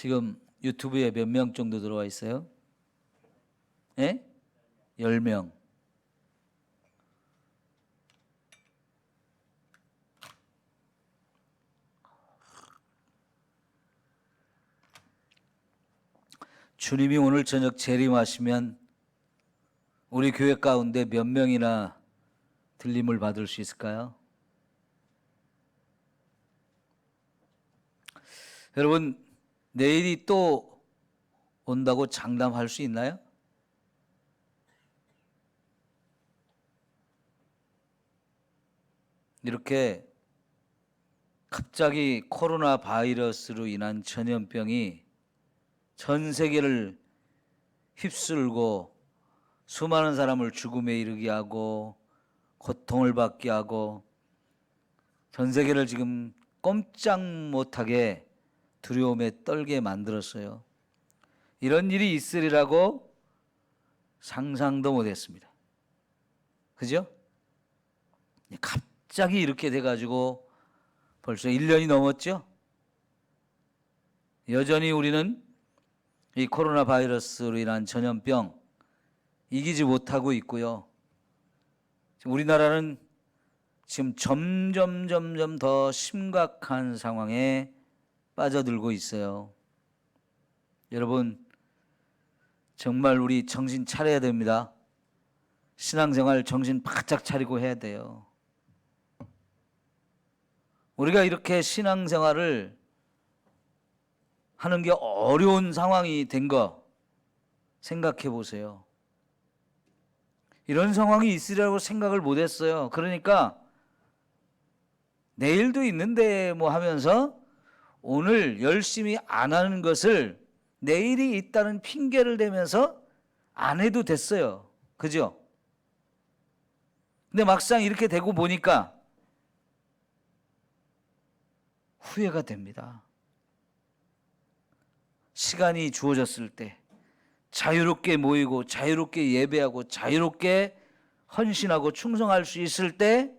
지금 유튜브에 몇 명 정도 들어와 있어요? 예? 10명. 주님이 오늘 저녁 재림하시면 우리 교회 가운데 몇 명이나 들림을 받을 수 있을까요? 여러분, 내일이 또 온다고 장담할 수 있나요? 이렇게 갑자기 코로나 바이러스로 인한 전염병이 전 세계를 휩쓸고 수많은 사람을 죽음에 이르게 하고 고통을 받게 하고 전 세계를 지금 꼼짝 못하게 두려움에 떨게 만들었어요. 이런 일이 있으리라고 상상도 못했습니다. 그죠? 갑자기 이렇게 돼가지고 벌써 1년이 넘었죠? 여전히 우리는 이 코로나 바이러스로 인한 전염병 이기지 못하고 있고요. 우리나라는 지금 점점 더 심각한 상황에 빠져들고 있어요. 여러분, 정말 우리 정신 차려야 됩니다. 신앙생활 정신 바짝 차리고 해야 돼요. 우리가 이렇게 신앙생활을 하는 게 어려운 상황이 된 거 생각해 보세요. 이런 상황이 있으리라고 생각을 못 했어요. 그러니까 내일도 있는데 뭐 하면서 오늘 열심히 안 하는 것을 내일이 있다는 핑계를 대면서 안 해도 됐어요. 그죠? 근데 막상 이렇게 되고 보니까 후회가 됩니다. 시간이 주어졌을 때 자유롭게 모이고 자유롭게 예배하고 자유롭게 헌신하고 충성할 수 있을 때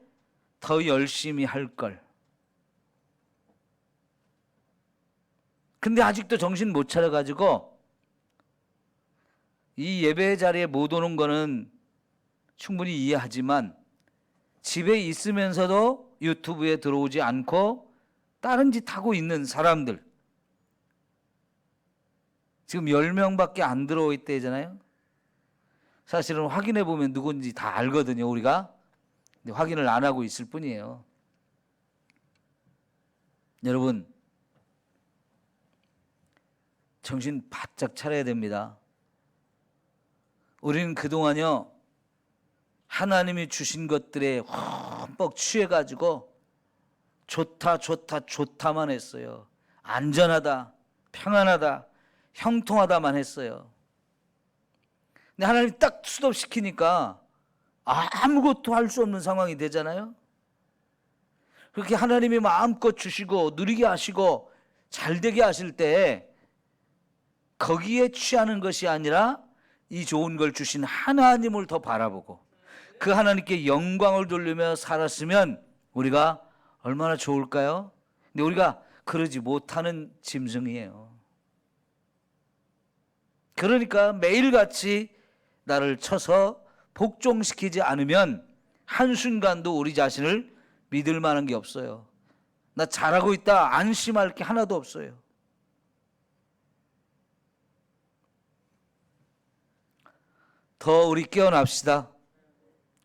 더 열심히 할 걸. 근데 아직도 정신 못 차려가지고 이 예배 자리에 못 오는 거는 충분히 이해하지만 집에 있으면서도 유튜브에 들어오지 않고 다른 짓 하고 있는 사람들, 지금 10명밖에 안 들어오 있대잖아요. 사실은 확인해 보면 누군지 다 알거든요, 우리가. 근데 확인을 안 하고 있을 뿐이에요. 여러분, 정신 바짝 차려야 됩니다. 우리는 그동안요, 하나님이 주신 것들에 흠뻑 취해가지고 좋다만 했어요. 안전하다, 평안하다, 형통하다만 했어요. 근데 하나님이 딱 스톱시키니까 아무것도 할 수 없는 상황이 되잖아요. 그렇게 하나님이 마음껏 주시고 누리게 하시고 잘되게 하실 때 거기에 취하는 것이 아니라 이 좋은 걸 주신 하나님을 더 바라보고 그 하나님께 영광을 돌리며 살았으면 우리가 얼마나 좋을까요? 근데 우리가 그러지 못하는 짐승이에요. 그러니까 매일같이 나를 쳐서 복종시키지 않으면 한순간도 우리 자신을 믿을 만한 게 없어요. 나 잘하고 있다 안심할 게 하나도 없어요. 더 우리 깨어납시다.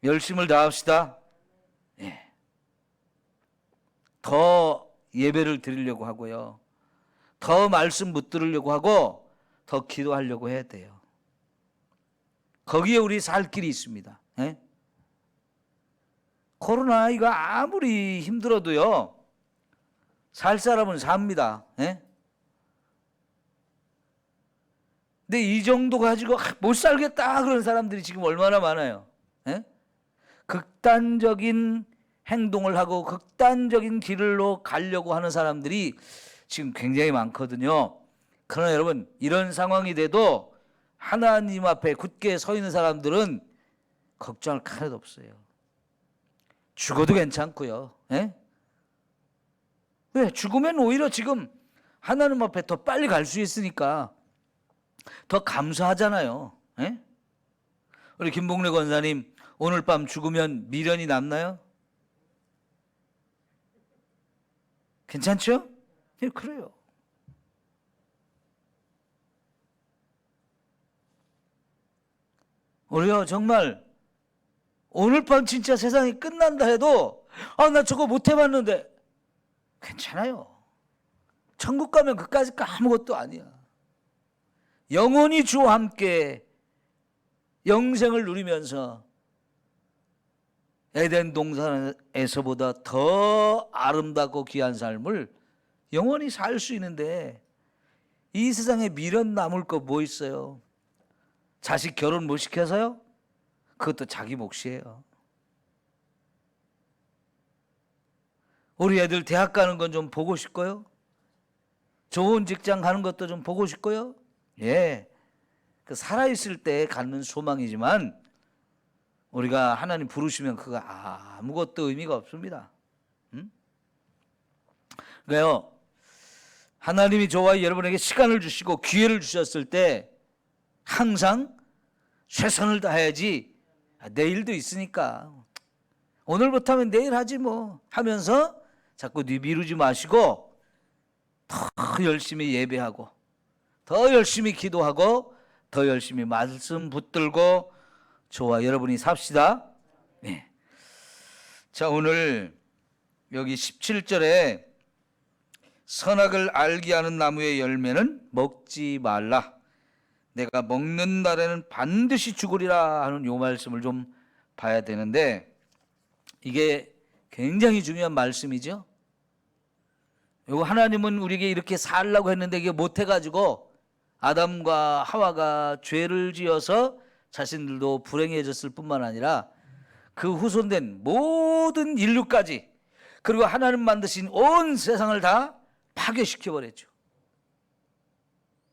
열심을 다합시다. 예. 더 예배를 드리려고 하고요. 더 말씀 붙들으려고 하고 더 기도하려고 해야 돼요. 거기에 우리 살 길이 있습니다. 예? 코로나 이거 아무리 힘들어도요, 살 사람은 삽니다. 예? 근데 이 정도 가지고 못 살겠다 그런 사람들이 지금 얼마나 많아요. 예? 극단적인 행동을 하고 극단적인 길로 가려고 하는 사람들이 지금 굉장히 많거든요. 그러나 여러분, 이런 상황이 돼도 하나님 앞에 굳게 서 있는 사람들은 걱정할 게 하나도 없어요. 죽어도 괜찮고요. 예? 왜? 죽으면 오히려 지금 하나님 앞에 더 빨리 갈 수 있으니까 더 감사하잖아요. 예? 우리 김봉래 권사님 오늘 밤 죽으면 미련이 남나요? 괜찮죠? 예, 그래요. 우리가 정말 오늘 밤 진짜 세상이 끝난다 해도 나 저거 못 해봤는데 괜찮아요. 천국 가면 그까짓 거 아무것도 아니야. 영원히 주와 함께 영생을 누리면서 에덴 동산에서보다 더 아름답고 귀한 삶을 영원히 살 수 있는데 이 세상에 미련 남을 거 뭐 있어요? 자식 결혼 못 시켜서요? 그것도 자기 몫이에요. 우리 애들 대학 가는 건 좀 보고 싶고요. 좋은 직장 가는 것도 좀 보고 싶고요. 예, 그 살아있을 때 갖는 소망이지만 우리가 하나님 부르시면 그거 아무것도 의미가 없습니다. 그래요. 하나님이 저와 여러분에게 시간을 주시고 기회를 주셨을 때 항상 최선을 다해야지 내일도 있으니까 오늘 못하면 내일 하지 뭐 하면서 자꾸 미루지 마시고 더 열심히 예배하고 더 열심히 기도하고 더 열심히 말씀 붙들고 저와 여러분이 삽시다. 네. 자, 오늘 여기 17절에 선악을 알게 하는 나무의 열매는 먹지 말라. 내가 먹는 날에는 반드시 죽으리라 하는 요 말씀을 좀 봐야 되는데 이게 굉장히 중요한 말씀이죠. 요 하나님은 우리에게 이렇게 살라고 했는데 이게 못해가지고 아담과 하와가 죄를 지어서 자신들도 불행해졌을 뿐만 아니라 그 후손된 모든 인류까지 그리고 하나님 만드신 온 세상을 다 파괴시켜버렸죠.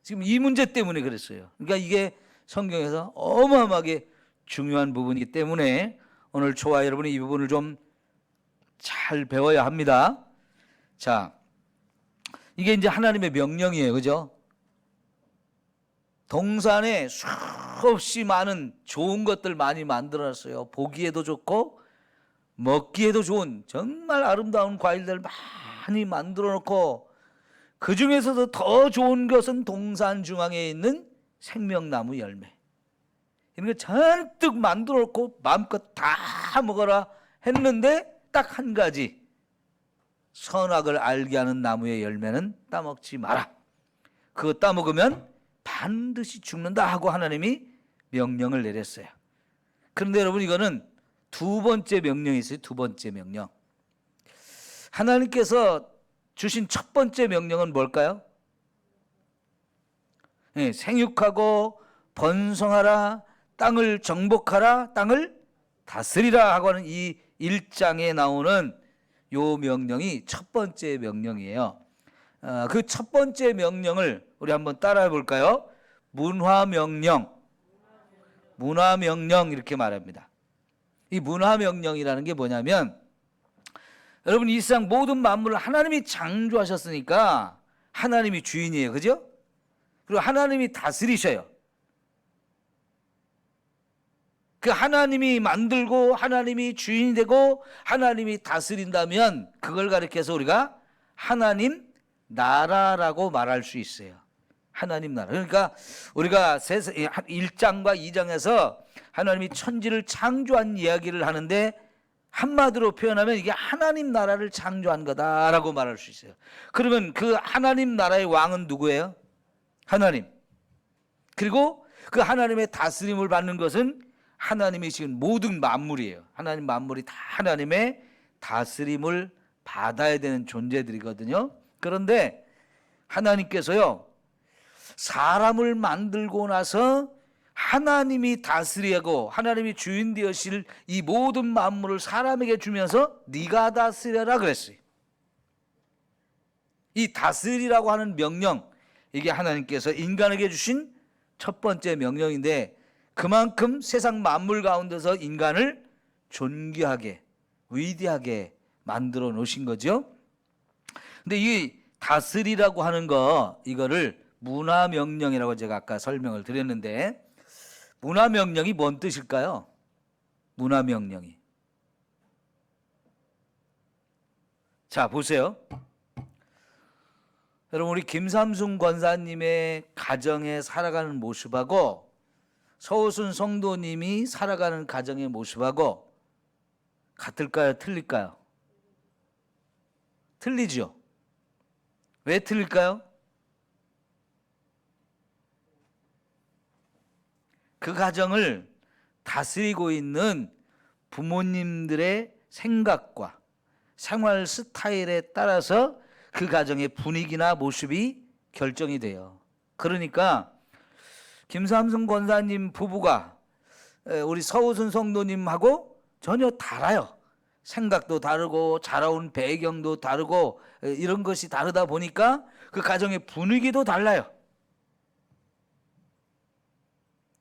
지금 이 문제 때문에 그랬어요. 그러니까 이게 성경에서 어마어마하게 중요한 부분이기 때문에 오늘 저와 여러분이 이 부분을 좀 잘 배워야 합니다. 자, 이게 이제 하나님의 명령이에요. 그죠? 동산에 수없이 많은 좋은 것들 많이 만들어놨어요. 보기에도 좋고 먹기에도 좋은 정말 아름다운 과일들 많이 만들어 놓고 그 중에서도 더 좋은 것은 동산 중앙에 있는 생명나무 열매. 이런 거 잔뜩 만들어 놓고 마음껏 다 먹어라 했는데 딱 한 가지, 선악을 알게 하는 나무의 열매는 따먹지 마라. 그거 따먹으면 반드시 죽는다 하고 하나님이 명령을 내렸어요. 그런데 여러분 이거는 두 번째 명령이 있어요. 두 번째 명령. 하나님께서 주신 첫 번째 명령은 뭘까요? 네, 생육하고 번성하라, 땅을 정복하라, 땅을 다스리라 하고 하는 이 1장에 나오는 요 명령이 첫 번째 명령이에요. 그 첫 번째 명령을 우리 한번 따라해 볼까요? 문화명령. 문화명령 이렇게 말합니다. 이 문화명령이라는 게 뭐냐면 여러분 이 세상 모든 만물을 하나님이 창조하셨으니까 하나님이 주인이에요. 그죠? 그리고 하나님이 다스리셔요. 그 하나님이 만들고 하나님이 주인이 되고 하나님이 다스린다면 그걸 가리켜서 우리가 하나님 나라라고 말할 수 있어요. 하나님 나라. 그러니까 우리가 1장과 2장에서 하나님이 천지를 창조한 이야기를 하는데 한마디로 표현하면 이게 하나님 나라를 창조한 거다라고 말할 수 있어요. 그러면 그 하나님 나라의 왕은 누구예요? 하나님. 그리고 그 하나님의 다스림을 받는 것은 하나님이 지금 모든 만물이에요. 하나님 만물이 다 하나님의 다스림을 받아야 되는 존재들이거든요. 그런데 하나님께서요, 사람을 만들고 나서 하나님이 다스리고 하나님이 주인 되으실 이 모든 만물을 사람에게 주면서 네가 다스려라 그랬어요. 이 다스리라고 하는 명령, 이게 하나님께서 인간에게 주신 첫 번째 명령인데 그만큼 세상 만물 가운데서 인간을 존귀하게 위대하게 만들어 놓으신 거죠. 근데 이 다스리라고 하는 거, 이거를 문화명령이라고 제가 아까 설명을 드렸는데, 문화명령이 뭔 뜻일까요? 문화명령이. 자, 보세요. 여러분, 우리 김삼순 권사님의 가정에 살아가는 모습하고 서우순 성도님이 살아가는 가정의 모습하고 같을까요? 틀릴까요? 틀리죠. 왜 틀릴까요? 그 가정을 다스리고 있는 부모님들의 생각과 생활 스타일에 따라서 그 가정의 분위기나 모습이 결정이 돼요. 그러니까 김삼순 권사님 부부가 우리 서우순 성도님하고 전혀 달라요. 생각도 다르고 자라온 배경도 다르고 이런 것이 다르다 보니까 그 가정의 분위기도 달라요.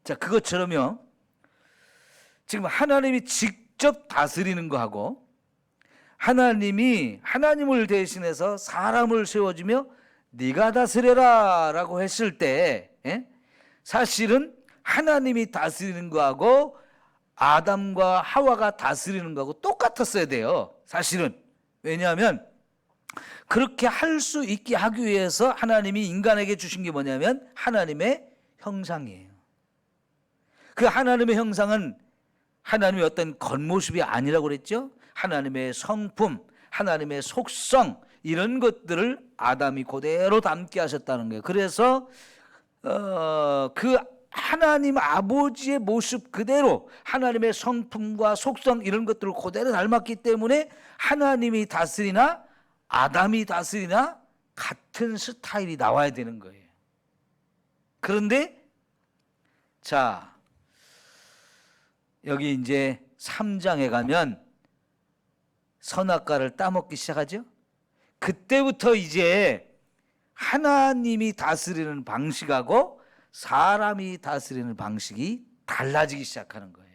자, 그것처럼요, 지금 하나님이 직접 다스리는 거하고 하나님이 하나님을 대신해서 사람을 세워주며 네가 다스려라 라고 했을 때, 사실은 하나님이 다스리는 거하고 아담과 하와가 다스리는 거하고 똑같았어야 돼요. 사실은. 왜냐하면 그렇게 할 수 있게 하기 위해서 하나님이 인간에게 주신 게 뭐냐면 하나님의 형상이에요. 그 하나님의 형상은 하나님의 어떤 겉모습이 아니라고 그랬죠. 하나님의 성품, 하나님의 속성, 이런 것들을 아담이 그대로 담게 하셨다는 거예요. 그래서 그 하나님 아버지의 모습 그대로 하나님의 성품과 속성 이런 것들을 그대로 닮았기 때문에 하나님이 다스리나 아담이 다스리나 같은 스타일이 나와야 되는 거예요. 그런데 자, 여기 이제 3장에 가면 선악과를 따먹기 시작하죠. 그때부터 이제 하나님이 다스리는 방식하고 사람이 다스리는 방식이 달라지기 시작하는 거예요.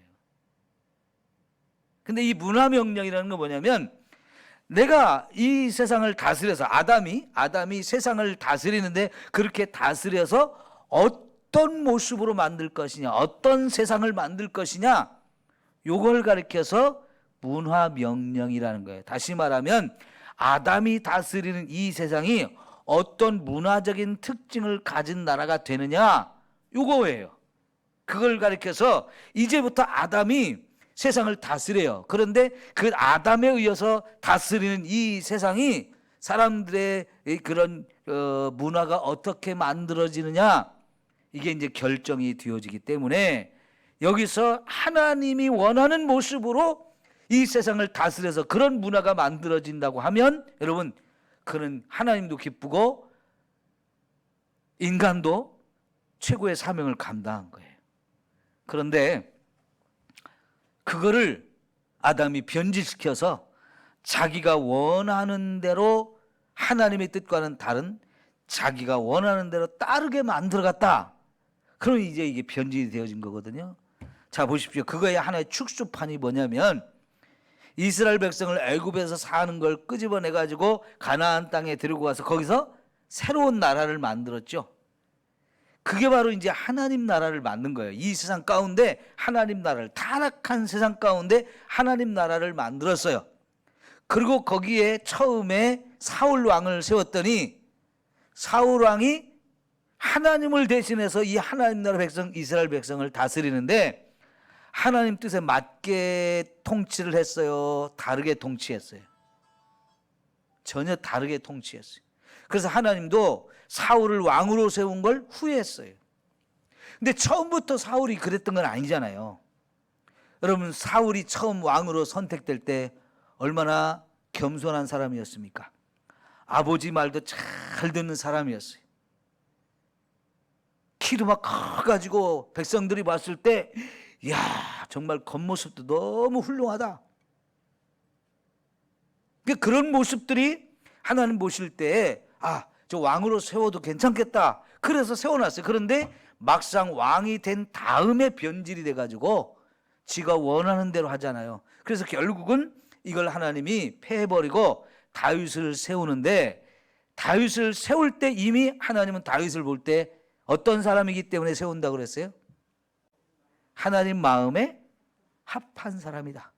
근데 이 문화명령이라는 건 뭐냐면 내가 이 세상을 다스려서 아담이 세상을 다스리는데 그렇게 다스려서 어떤 모습으로 만들 것이냐, 어떤 세상을 만들 것이냐, 요걸 가리켜서 문화명령이라는 거예요. 다시 말하면 아담이 다스리는 이 세상이 어떤 문화적인 특징을 가진 나라가 되느냐, 요거예요. 그걸 가리켜서 이제부터 아담이 세상을 다스려요. 그런데 그 아담에 의해서 다스리는 이 세상이 사람들의 그런 문화가 어떻게 만들어지느냐, 이게 이제 결정이 되어지기 때문에 여기서 하나님이 원하는 모습으로 이 세상을 다스려서 그런 문화가 만들어진다고 하면 여러분, 그는 하나님도 기쁘고 인간도 최고의 사명을 감당한 거예요. 그런데 그거를 아담이 변질시켜서 자기가 원하는 대로 하나님의 뜻과는 다른 자기가 원하는 대로 따르게 만들어갔다. 그럼 이제 이게 변질이 되어진 거거든요. 자, 보십시오. 그거의 하나의 축소판이 뭐냐면 이스라엘 백성을 애굽에서 사는 걸 끄집어내 가지고 가나안 땅에 데리고 가서 거기서 새로운 나라를 만들었죠. 그게 바로 이제 하나님 나라를 만든 거예요. 이 세상 가운데 하나님 나라를, 타락한 세상 가운데 하나님 나라를 만들었어요. 그리고 거기에 처음에 사울 왕을 세웠더니 사울 왕이 하나님을 대신해서 이 하나님 나라 백성, 이스라엘 백성을 다스리는데 하나님 뜻에 맞게 통치를 했어요? 다르게 통치했어요? 전혀 다르게 통치했어요. 그래서 하나님도 사울을 왕으로 세운 걸 후회했어요. 근데 처음부터 사울이 그랬던 건 아니잖아요. 여러분, 사울이 처음 왕으로 선택될 때 얼마나 겸손한 사람이었습니까? 아버지 말도 잘 듣는 사람이었어요. 키도 막 커가지고 백성들이 봤을 때 이야, 정말 겉모습도 너무 훌륭하다. 그런 모습들이 하나님 보실 때 저 왕으로 세워도 괜찮겠다. 그래서 세워놨어요. 그런데 막상 왕이 된 다음에 변질이 돼가지고 지가 원하는 대로 하잖아요. 그래서 결국은 이걸 하나님이 패해버리고 다윗을 세우는데 다윗을 세울 때 이미 하나님은 다윗을 볼 때 어떤 사람이기 때문에 세운다고 그랬어요? 하나님 마음에 합한 사람이다.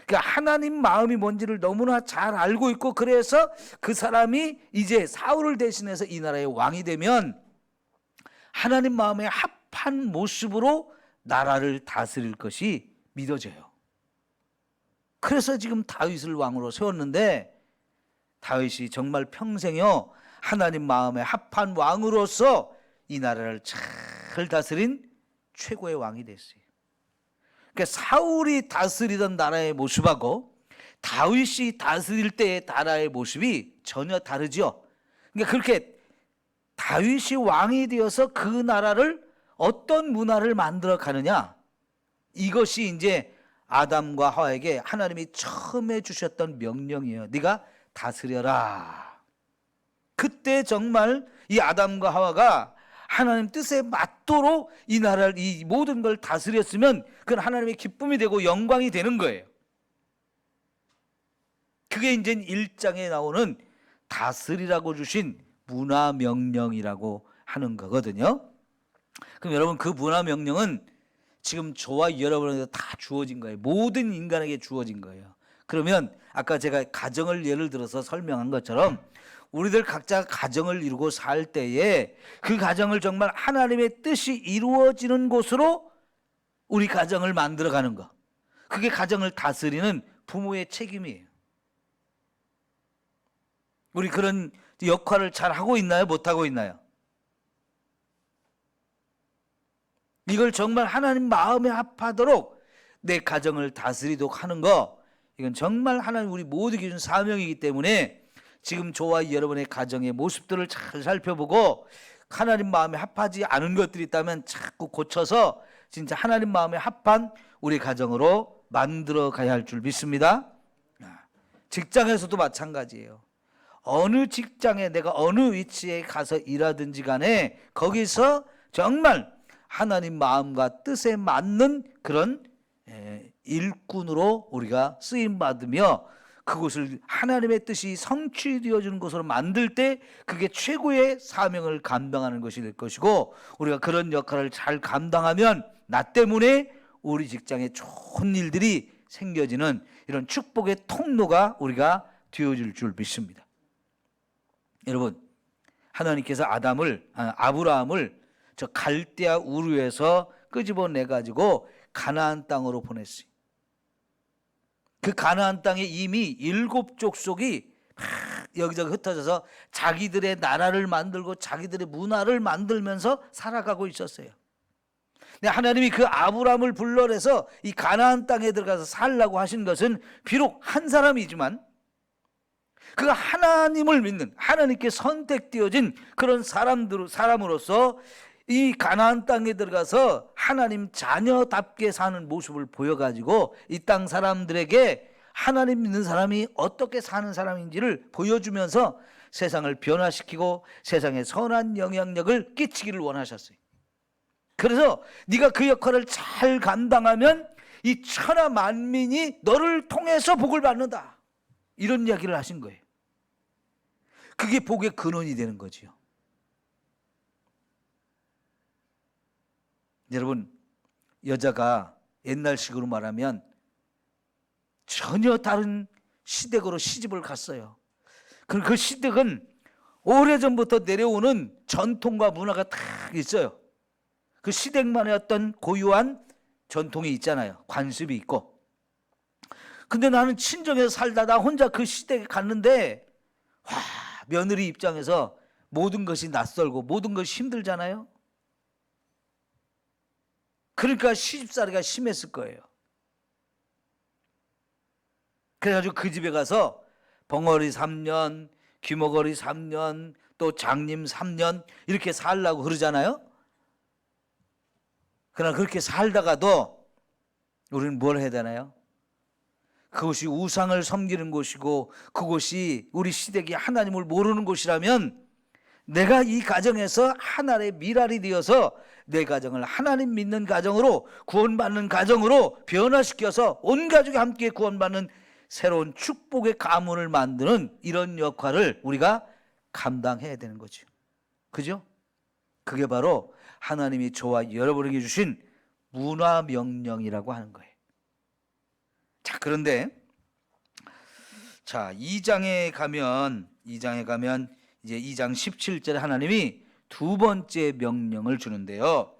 그러니까 하나님 마음이 뭔지를 너무나 잘 알고 있고, 그래서 그 사람이 이제 사울을 대신해서 이 나라의 왕이 되면 하나님 마음에 합한 모습으로 나라를 다스릴 것이 믿어져요. 그래서 지금 다윗을 왕으로 세웠는데, 다윗이 정말 평생요 하나님 마음에 합한 왕으로서 이 나라를 잘 다스린 최고의 왕이 됐어요. 그러니까 사울이 다스리던 나라의 모습하고 다윗이 다스릴 때의 나라의 모습이 전혀 다르죠. 그러니까 그렇게 다윗이 왕이 되어서 그 나라를 어떤 문화를 만들어 가느냐, 이것이 이제 아담과 하와에게 하나님이 처음에 주셨던 명령이에요. 네가 다스려라. 그때 정말 이 아담과 하와가 하나님 뜻에 맞도록 이 나라를, 이 모든 걸 다스렸으면 그건 하나님의 기쁨이 되고 영광이 되는 거예요. 그게 이제 1장에 나오는 다스리라고 주신 문화 명령이라고 하는 거거든요. 그럼 여러분, 그 문화 명령은 지금 저와 여러분에게 다 주어진 거예요. 모든 인간에게 주어진 거예요. 그러면 아까 제가 가정을 예를 들어서 설명한 것처럼 우리들 각자 가정을 이루고 살 때에 그 가정을 정말 하나님의 뜻이 이루어지는 곳으로 우리 가정을 만들어가는 거, 그게 가정을 다스리는 부모의 책임이에요. 우리 그런 역할을 잘 하고 있나요? 못하고 있나요? 이걸 정말 하나님 마음에 합하도록 내 가정을 다스리도록 하는 거, 이건 정말 하나님 우리 모두에게 준 사명이기 때문에 지금 저와 여러분의 가정의 모습들을 잘 살펴보고 하나님 마음에 합하지 않은 것들이 있다면 자꾸 고쳐서 진짜 하나님 마음에 합한 우리 가정으로 만들어 가야 할 줄 믿습니다. 직장에서도 마찬가지예요. 어느 직장에 내가 어느 위치에 가서 일하든지 간에 거기서 정말 하나님 마음과 뜻에 맞는 그런 일꾼으로 우리가 쓰임받으며 그곳을 하나님의 뜻이 성취되어지는 곳으로 만들 때 그게 최고의 사명을 감당하는 것이 될 것이고, 우리가 그런 역할을 잘 감당하면 나 때문에 우리 직장에 좋은 일들이 생겨지는 이런 축복의 통로가 우리가 되어질 줄 믿습니다. 여러분, 하나님께서 아브라함을 저 갈대아 우르에서 끄집어내 가지고 가나안 땅으로 보냈어요. 그 가나안 땅에 이미 7족속이 여기저기 흩어져서 자기들의 나라를 만들고 자기들의 문화를 만들면서 살아가고 있었어요. 근데 하나님이 그 아브라함을 불러내서 이 가나안 땅에 들어가서 살라고 하신 것은 비록 한 사람이지만 그 하나님을 믿는, 하나님께 선택되어진 그런 사람으로서 이 가나안 땅에 들어가서 하나님 자녀답게 사는 모습을 보여가지고 이 땅 사람들에게 하나님 믿는 사람이 어떻게 사는 사람인지를 보여주면서 세상을 변화시키고 세상에 선한 영향력을 끼치기를 원하셨어요. 그래서 네가 그 역할을 잘 감당하면 이 천하 만민이 너를 통해서 복을 받는다, 이런 이야기를 하신 거예요. 그게 복의 근원이 되는 거지요. 여러분, 여자가 옛날식으로 말하면 전혀 다른 시댁으로 시집을 갔어요. 그 시댁은 오래전부터 내려오는 전통과 문화가 다 있어요. 그 시댁만의 어떤 고유한 전통이 있잖아요. 관습이 있고. 근데 나는 친정에서 살다 나 혼자 그 시댁에 갔는데 며느리 입장에서 모든 것이 낯설고 모든 것이 힘들잖아요. 그러니까 시집살이가 심했을 거예요. 그래가지고 그 집에 가서 벙어리 3년, 귀머거리 3년, 또 장님 3년 이렇게 살라고 그러잖아요. 그러나 그렇게 살다가도 우리는 뭘 해야 되나요? 그것이 우상을 섬기는 곳이고 그곳이 우리 시댁이 하나님을 모르는 곳이라면 내가 이 가정에서 하나의 미랄이 되어서 내 가정을 하나님 믿는 가정으로, 구원받는 가정으로 변화시켜서 온 가족이 함께 구원받는 새로운 축복의 가문을 만드는 이런 역할을 우리가 감당해야 되는 거죠. 그죠? 그게 바로 하나님이 저와 여러분에게 주신 문화 명령이라고 하는 거예요. 자, 그런데 자, 2장에 가면 이제 2장 17절에 하나님이 두 번째 명령을 주는데요.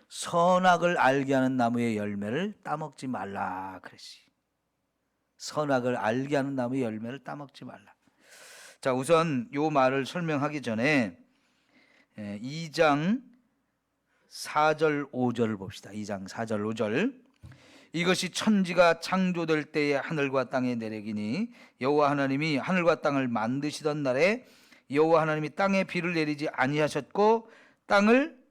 선악을 알게 하는 나무의 열매를 따먹지 말라 그랬지. 선악을 알게 하는 나무의 열매를 따먹지 말라. 자, 우선 요 말을 설명하기 전에 2장 4절 5절을 봅시다. 2장 4절 5절. 이것이 천지가 창조될 때에 하늘과 땅의 내력이니 여호와 하나님이 하늘과 땅을 만드시던 날에 여호와 하나님이 땅에 비를 내리지 아니하셨고 땅을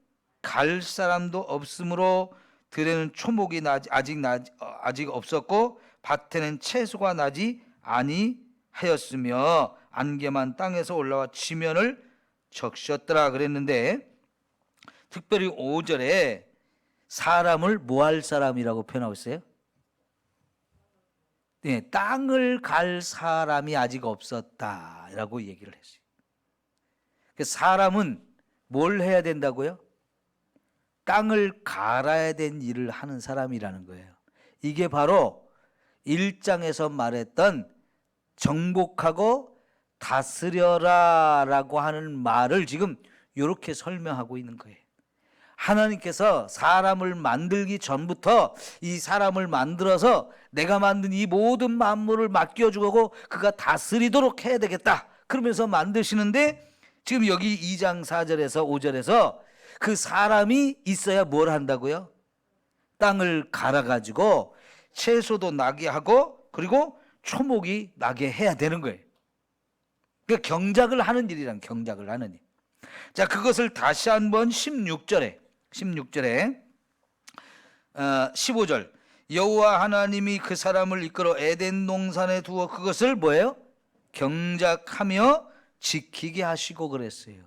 갈 사람도 없으므로 들에는 초목이 아직 없었고 밭에는 채소가 나지 아니하였으며 안개만 땅에서 올라와 지면을 적셨더라 그랬는데, 특별히 5절에 사람을 뭐 할 사람이라고 표현하고 있어요? 네, 땅을 갈 사람이 아직 없었다라고 얘기를 했어요. 사람은 뭘 해야 된다고요? 땅을 갈아야 된 일을 하는 사람이라는 거예요. 이게 바로 1장에서 말했던 정복하고 다스려라 라고 하는 말을 지금 이렇게 설명하고 있는 거예요. 하나님께서 사람을 만들기 전부터 이 사람을 만들어서 내가 만든 이 모든 만물을 맡겨주고 그가 다스리도록 해야 되겠다 그러면서 만드시는데, 지금 여기 2장 4절에서 5절에서 그 사람이 있어야 뭘 한다고요? 땅을 갈아가지고 채소도 나게 하고 그리고 초목이 나게 해야 되는 거예요. 그러니까 경작을 하는 일이란 경작을 하는 일. 자, 그것을 다시 한번 16절에 15절 여호와 하나님이 그 사람을 이끌어 에덴 동산에 두어 그것을 뭐예요? 경작하며 지키게 하시고 그랬어요.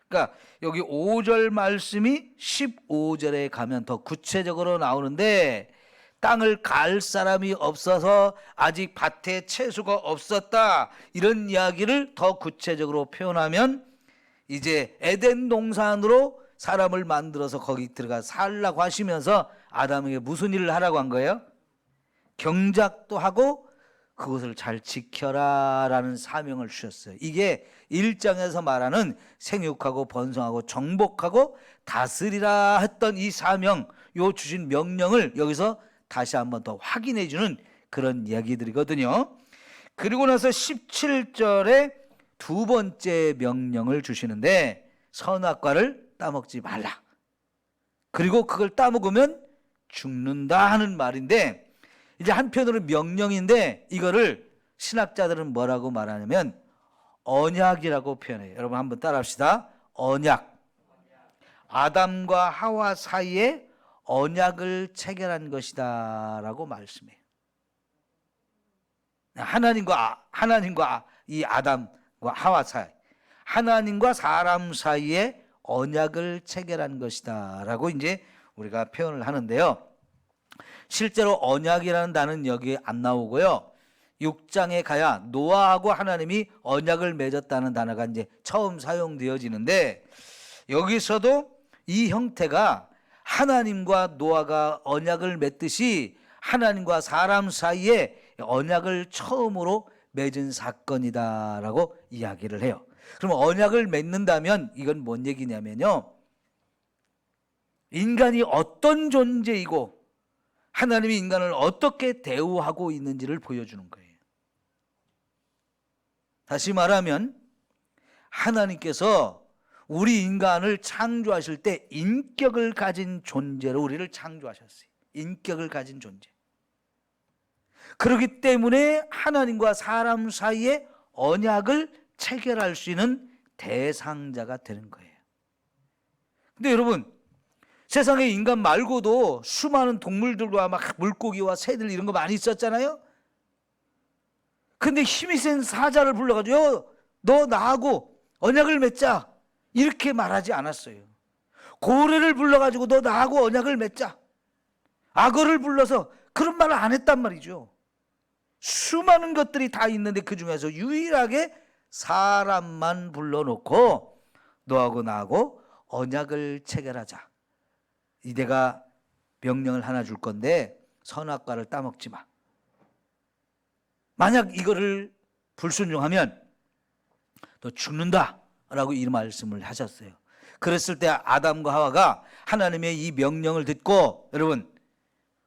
그러니까 여기 5절 말씀이 15절에 가면 더 구체적으로 나오는데, 땅을 갈 사람이 없어서 아직 밭에 채소가 없었다 이런 이야기를 더 구체적으로 표현하면 이제 에덴 동산으로 사람을 만들어서 거기 들어가 살라고 하시면서 아담에게 무슨 일을 하라고 한 거예요? 경작도 하고 그것을 잘 지켜라 라는 사명을 주셨어요. 이게 1장에서 말하는 생육하고 번성하고 정복하고 다스리라 했던 이 사명, 요 주신 명령을 여기서 다시 한번 더 확인해 주는 그런 이야기들이거든요. 그리고 나서 17절에 두 번째 명령을 주시는데, 선악과를 따먹지 말라. 그리고 그걸 따먹으면 죽는다 하는 말인데, 이제 한편으로는 명령인데 이거를 신학자들은 뭐라고 말하냐면 언약이라고 표현해요. 여러분 한번 따라합시다. 언약. 아담과 하와 사이에 언약을 체결한 것이다 라고 말씀해요. 하나님과 이 아담과 하와 사이, 하나님과 사람 사이에 언약을 체결한 것이다 라고 이제 우리가 표현을 하는데요. 실제로 언약이라는 단어는 여기에 안 나오고요. 6장에 가야 노아하고 하나님이 언약을 맺었다는 단어가 이제 처음 사용되어지는데, 여기서도 이 형태가 하나님과 노아가 언약을 맺듯이 하나님과 사람 사이에 언약을 처음으로 맺은 사건이다라고 이야기를 해요. 그럼 언약을 맺는다면 이건 뭔 얘기냐면요, 인간이 어떤 존재이고 하나님이 인간을 어떻게 대우하고 있는지를 보여주는 거예요. 다시 말하면 하나님께서 우리 인간을 창조하실 때 인격을 가진 존재로 우리를 창조하셨어요. 인격을 가진 존재. 그렇기 때문에 하나님과 사람 사이에 언약을 체결할 수 있는 대상자가 되는 거예요. 근데 여러분, 세상에 인간 말고도 수많은 동물들과 막 물고기와 새들 이런 거 많이 있었잖아요. 근데 힘이 센 사자를 불러가지고 너 나하고 언약을 맺자 이렇게 말하지 않았어요. 고래를 불러가지고 너 나하고 언약을 맺자, 악어를 불러서 그런 말을 안 했단 말이죠. 수많은 것들이 다 있는데 그 중에서 유일하게 사람만 불러놓고 너하고 나하고 언약을 체결하자. 이 내가 명령을 하나 줄 건데 선악과를 따먹지 마. 만약 이거를 불순종하면 너 죽는다라고 이 말씀을 하셨어요. 그랬을 때 아담과 하와가 하나님의 이 명령을 듣고 여러분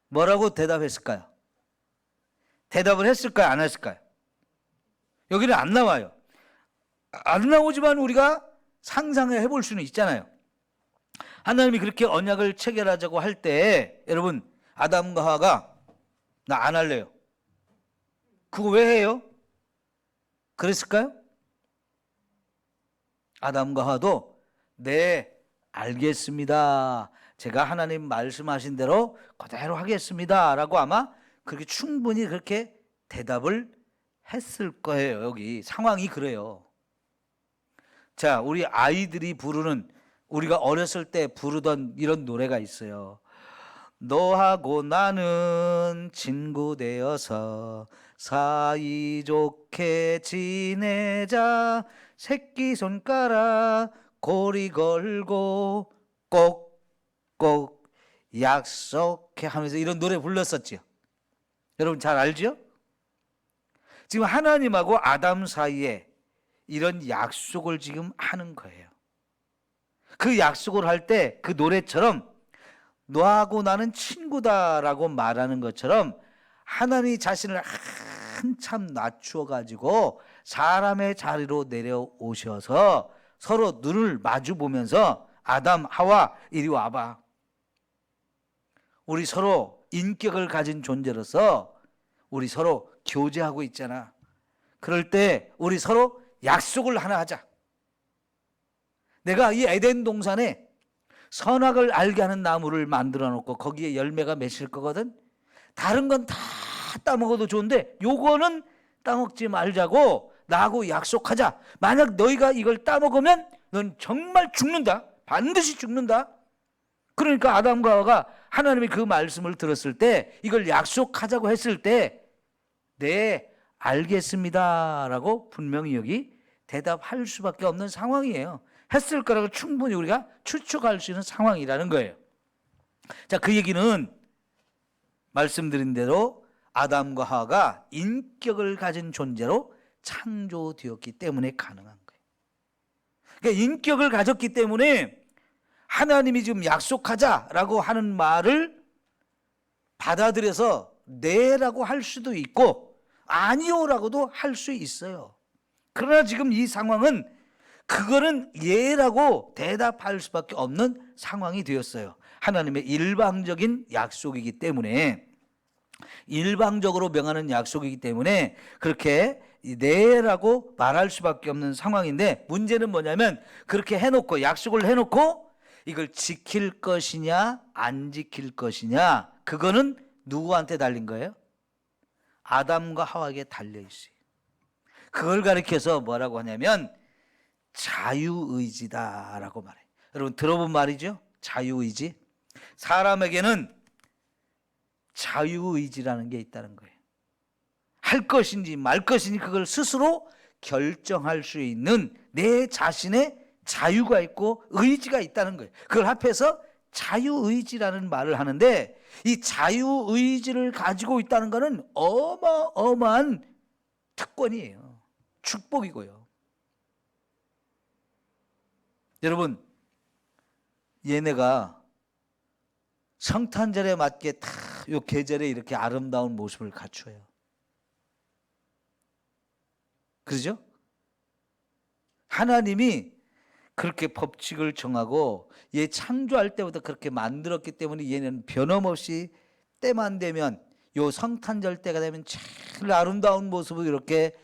뭐라고 대답했을까요? 대답을 했을까요? 안 했을까요? 여기는 안 나와요. 안 나오지만 우리가 상상해 볼 수는 있잖아요. 하나님이 그렇게 언약을 체결하자고 할 때 여러분 아담과 하와가 나 안 할래요. 그거 왜 해요? 그랬을까요? 아담과 하와도 네 알겠습니다. 제가 하나님 말씀하신 대로 그대로 하겠습니다 라고 아마 그렇게 충분히 그렇게 대답을 했을 거예요. 여기 상황이 그래요. 자, 우리 아이들이 부르는 우리가 어렸을 때 부르던 이런 노래가 있어요. 너하고 나는 친구 되어서 사이좋게 지내자. 새끼손가락 고리 걸고 꼭꼭 약속해 하면서 이런 노래 불렀었죠. 여러분 잘 알죠? 지금 하나님하고 아담 사이에 이런 약속을 지금 하는 거예요. 그 약속을 할 때 그 노래처럼 너하고 나는 친구다라고 말하는 것처럼 하나님이 자신을 한참 낮추어 가지고 사람의 자리로 내려오셔서 서로 눈을 마주 보면서 아담 하와 이리 와봐. 우리 서로 인격을 가진 존재로서 우리 서로 교제하고 있잖아. 그럴 때 우리 서로 약속을 하나 하자. 내가 이 에덴 동산에 선악을 알게 하는 나무를 만들어 놓고 거기에 열매가 맺힐 거거든. 다른 건 다 따먹어도 좋은데 요거는 따먹지 말자고 나하고 약속하자. 만약 너희가 이걸 따먹으면 넌 정말 죽는다. 반드시 죽는다. 그러니까 아담과 하와가 하나님이 그 말씀을 들었을 때 이걸 약속하자고 했을 때 네 알겠습니다 라고 분명히 여기 대답할 수밖에 없는 상황이에요. 했을 거라고 충분히 우리가 추측할 수 있는 상황이라는 거예요. 자, 그 얘기는 말씀드린 대로 아담과 하와가 인격을 가진 존재로 창조되었기 때문에 가능한 거예요. 그러니까 인격을 가졌기 때문에 하나님이 지금 약속하자라고 하는 말을 받아들여서 네라고 할 수도 있고 아니요라고도 할 수 있어요. 그러나 지금 이 상황은 그거는 예라고 대답할 수밖에 없는 상황이 되었어요. 하나님의 일방적인 약속이기 때문에, 일방적으로 명하는 약속이기 때문에 그렇게 네라고 말할 수밖에 없는 상황인데, 문제는 뭐냐면 그렇게 해놓고 약속을 해놓고 이걸 지킬 것이냐 안 지킬 것이냐, 그거는 누구한테 달린 거예요? 아담과 하와에게 달려 있어요. 그걸 가리켜서 뭐라고 하냐면 자유의지다라고 말해요. 여러분 들어본 말이죠? 자유의지. 사람에게는 자유의지라는 게 있다는 거예요. 할 것인지 말 것인지 그걸 스스로 결정할 수 있는 내 자신의 자유가 있고 의지가 있다는 거예요. 그걸 합해서 자유의지라는 말을 하는데, 이 자유의지를 가지고 있다는 것은 어마어마한 특권이에요. 축복이고요. 여러분, 얘네가 성탄절에 맞게 다 요 계절에 이렇게 아름다운 모습을 갖춰요. 그렇죠? 하나님이 그렇게 법칙을 정하고 얘 창조할 때부터 그렇게 만들었기 때문에 얘는 변함없이 때만 되면, 요 성탄절 때가 되면 제일 아름다운 모습을 이렇게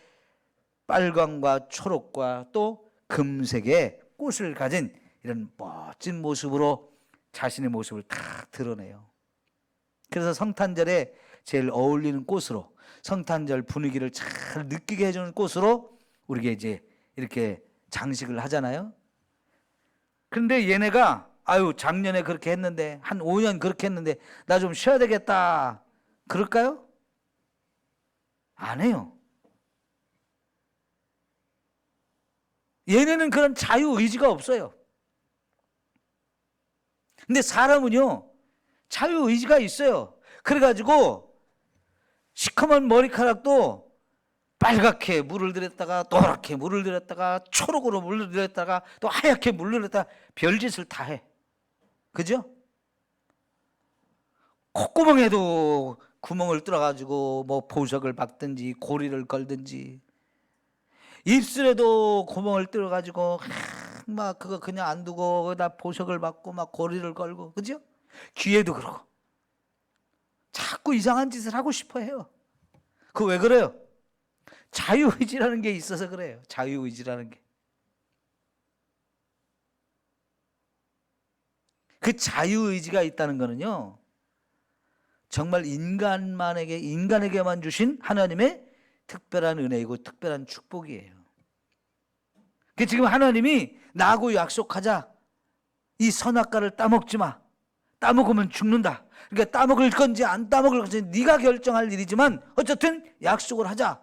빨강과 초록과 또 금색의 꽃을 가진 이런 멋진 모습으로 자신의 모습을 다 드러내요. 그래서 성탄절에 제일 어울리는 꽃으로, 성탄절 분위기를 잘 느끼게 해주는 꽃으로 우리가 이제 이렇게 장식을 하잖아요. 근데 얘네가 아유 작년에 그렇게 했는데, 한 5년 그렇게 했는데 나 좀 쉬어야 되겠다 그럴까요? 안 해요. 얘네는 그런 자유의지가 없어요. 근데 사람은요, 자유의지가 있어요. 그래가지고 시커먼 머리카락도 빨갛게 물을 들였다가 노랗게 물을 들였다가 초록으로 물을 들였다가 또 하얗게 물을 들였다가 별짓을 다 해. 그죠? 콧구멍에도 구멍을 뚫어가지고 뭐 보석을 박든지 고리를 걸든지, 입술에도 구멍을 뚫어가지고 막 그거 그냥 안 두고 거기다 보석을 박고 막 고리를 걸고, 그죠? 귀에도 그러고 자꾸 이상한 짓을 하고 싶어 해요. 그거 왜 그래요? 자유의지라는 게 있어서 그래요. 자유의지라는 게. 그 자유의지가 있다는 거는요, 정말 인간에게만 주신 하나님의 특별한 은혜이고 특별한 축복이에요. 그 지금 하나님이 나하고 약속하자. 이 선악과를 따먹지 마. 따먹으면 죽는다. 그러니까 따먹을 건지 안 따먹을 건지 네가 결정할 일이지만 어쨌든 약속을 하자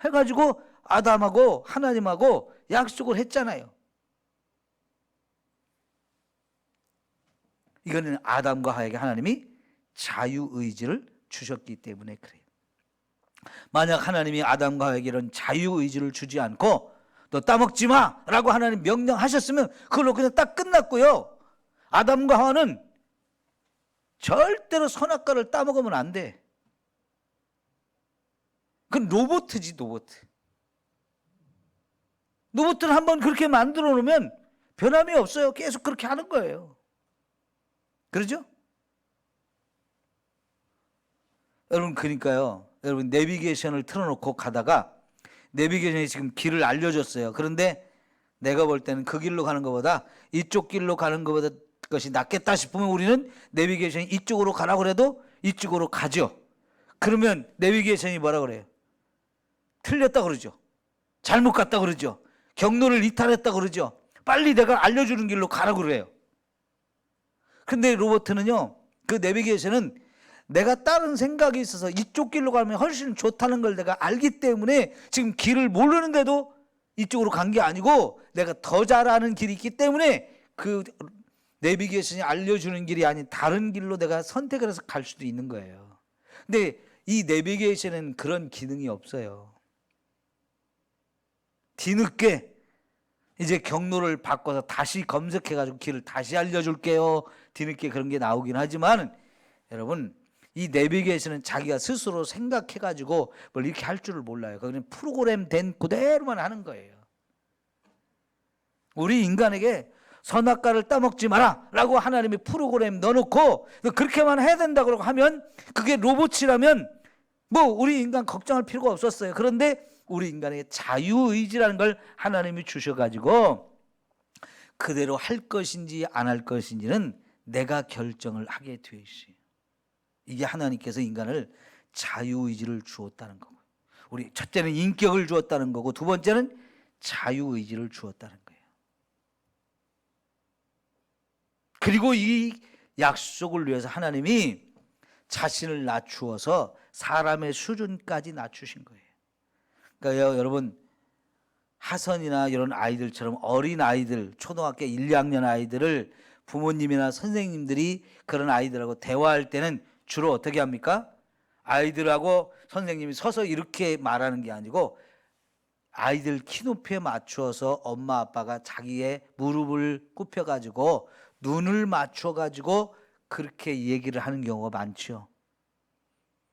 해가지고 아담하고 하나님하고 약속을 했잖아요. 이거는 아담과 하에게 하나님이 자유의지를 주셨기 때문에 그래요. 만약 하나님이 아담과 하에게 이런 자유의지를 주지 않고 너 따먹지 마라고 하나님 명령하셨으면 그걸로 그냥 딱 끝났고요. 아담과 하와는 절대로 선악과를 따먹으면 안 돼. 그건 로봇이지, 로봇. 로봇을 한번 그렇게 만들어 놓으면 변함이 없어요. 계속 그렇게 하는 거예요. 그러죠? 여러분, 그러니까요. 여러분, 내비게이션을 틀어놓고 가다가 내비게이션이 지금 길을 알려줬어요. 그런데 내가 볼 때는 그 길로 가는 것보다 이쪽 길로 가는 것보다 것이 낫겠다 싶으면 우리는 내비게이션이 이쪽으로 가라고 그래도 이쪽으로 가죠. 그러면 내비게이션이 뭐라 그래요? 틀렸다 그러죠. 잘못 갔다 그러죠. 경로를 이탈했다 그러죠. 빨리 내가 알려주는 길로 가라고 그래요. 근데 로봇은요, 그 내비게이션은 내가 다른 생각이 있어서 이쪽 길로 가면 훨씬 좋다는 걸 내가 알기 때문에 지금 길을 모르는데도 이쪽으로 간 게 아니고 내가 더 잘 아는 길이 있기 때문에 그 내비게이션이 알려주는 길이 아닌 다른 길로 내가 선택을 해서 갈 수도 있는 거예요. 근데 이 내비게이션은 그런 기능이 없어요. 뒤늦게 이제 경로를 바꿔서 다시 검색해가지고 길을 다시 알려줄게요. 뒤늦게 그런 게 나오긴 하지만 여러분, 이 내비게이션은 자기가 스스로 생각해가지고 뭘 이렇게 할 줄을 몰라요. 그냥 프로그램 된 그대로만 하는 거예요. 우리 인간에게 선악과를 따먹지 마라 라고 하나님이 프로그램 넣어놓고 그렇게만 해야 된다고 하면 그게 로봇이라면 뭐 우리 인간 걱정할 필요가 없었어요. 그런데 우리 인간에게 자유의지라는 걸 하나님이 주셔가지고 그대로 할 것인지 안 할 것인지는 내가 결정을 하게 되어 있어요. 이게 하나님께서 인간을 자유의지를 주었다는 거고, 우리 첫째는 인격을 주었다는 거고, 두 번째는 자유의지를 주었다는 거예요. 그리고 이 약속을 위해서 하나님이 자신을 낮추어서 사람의 수준까지 낮추신 거예요. 그러니까 여러분, 하선이나 이런 아이들처럼 어린 아이들, 초등학교 1, 2학년 아이들을 부모님이나 선생님들이 그런 아이들하고 대화할 때는 주로 어떻게 합니까? 아이들하고 선생님이 서서 이렇게 말하는 게 아니고 아이들 키높이에 맞추어서 엄마 아빠가 자기의 무릎을 굽혀가지고 눈을 맞춰가지고 그렇게 얘기를 하는 경우가 많죠.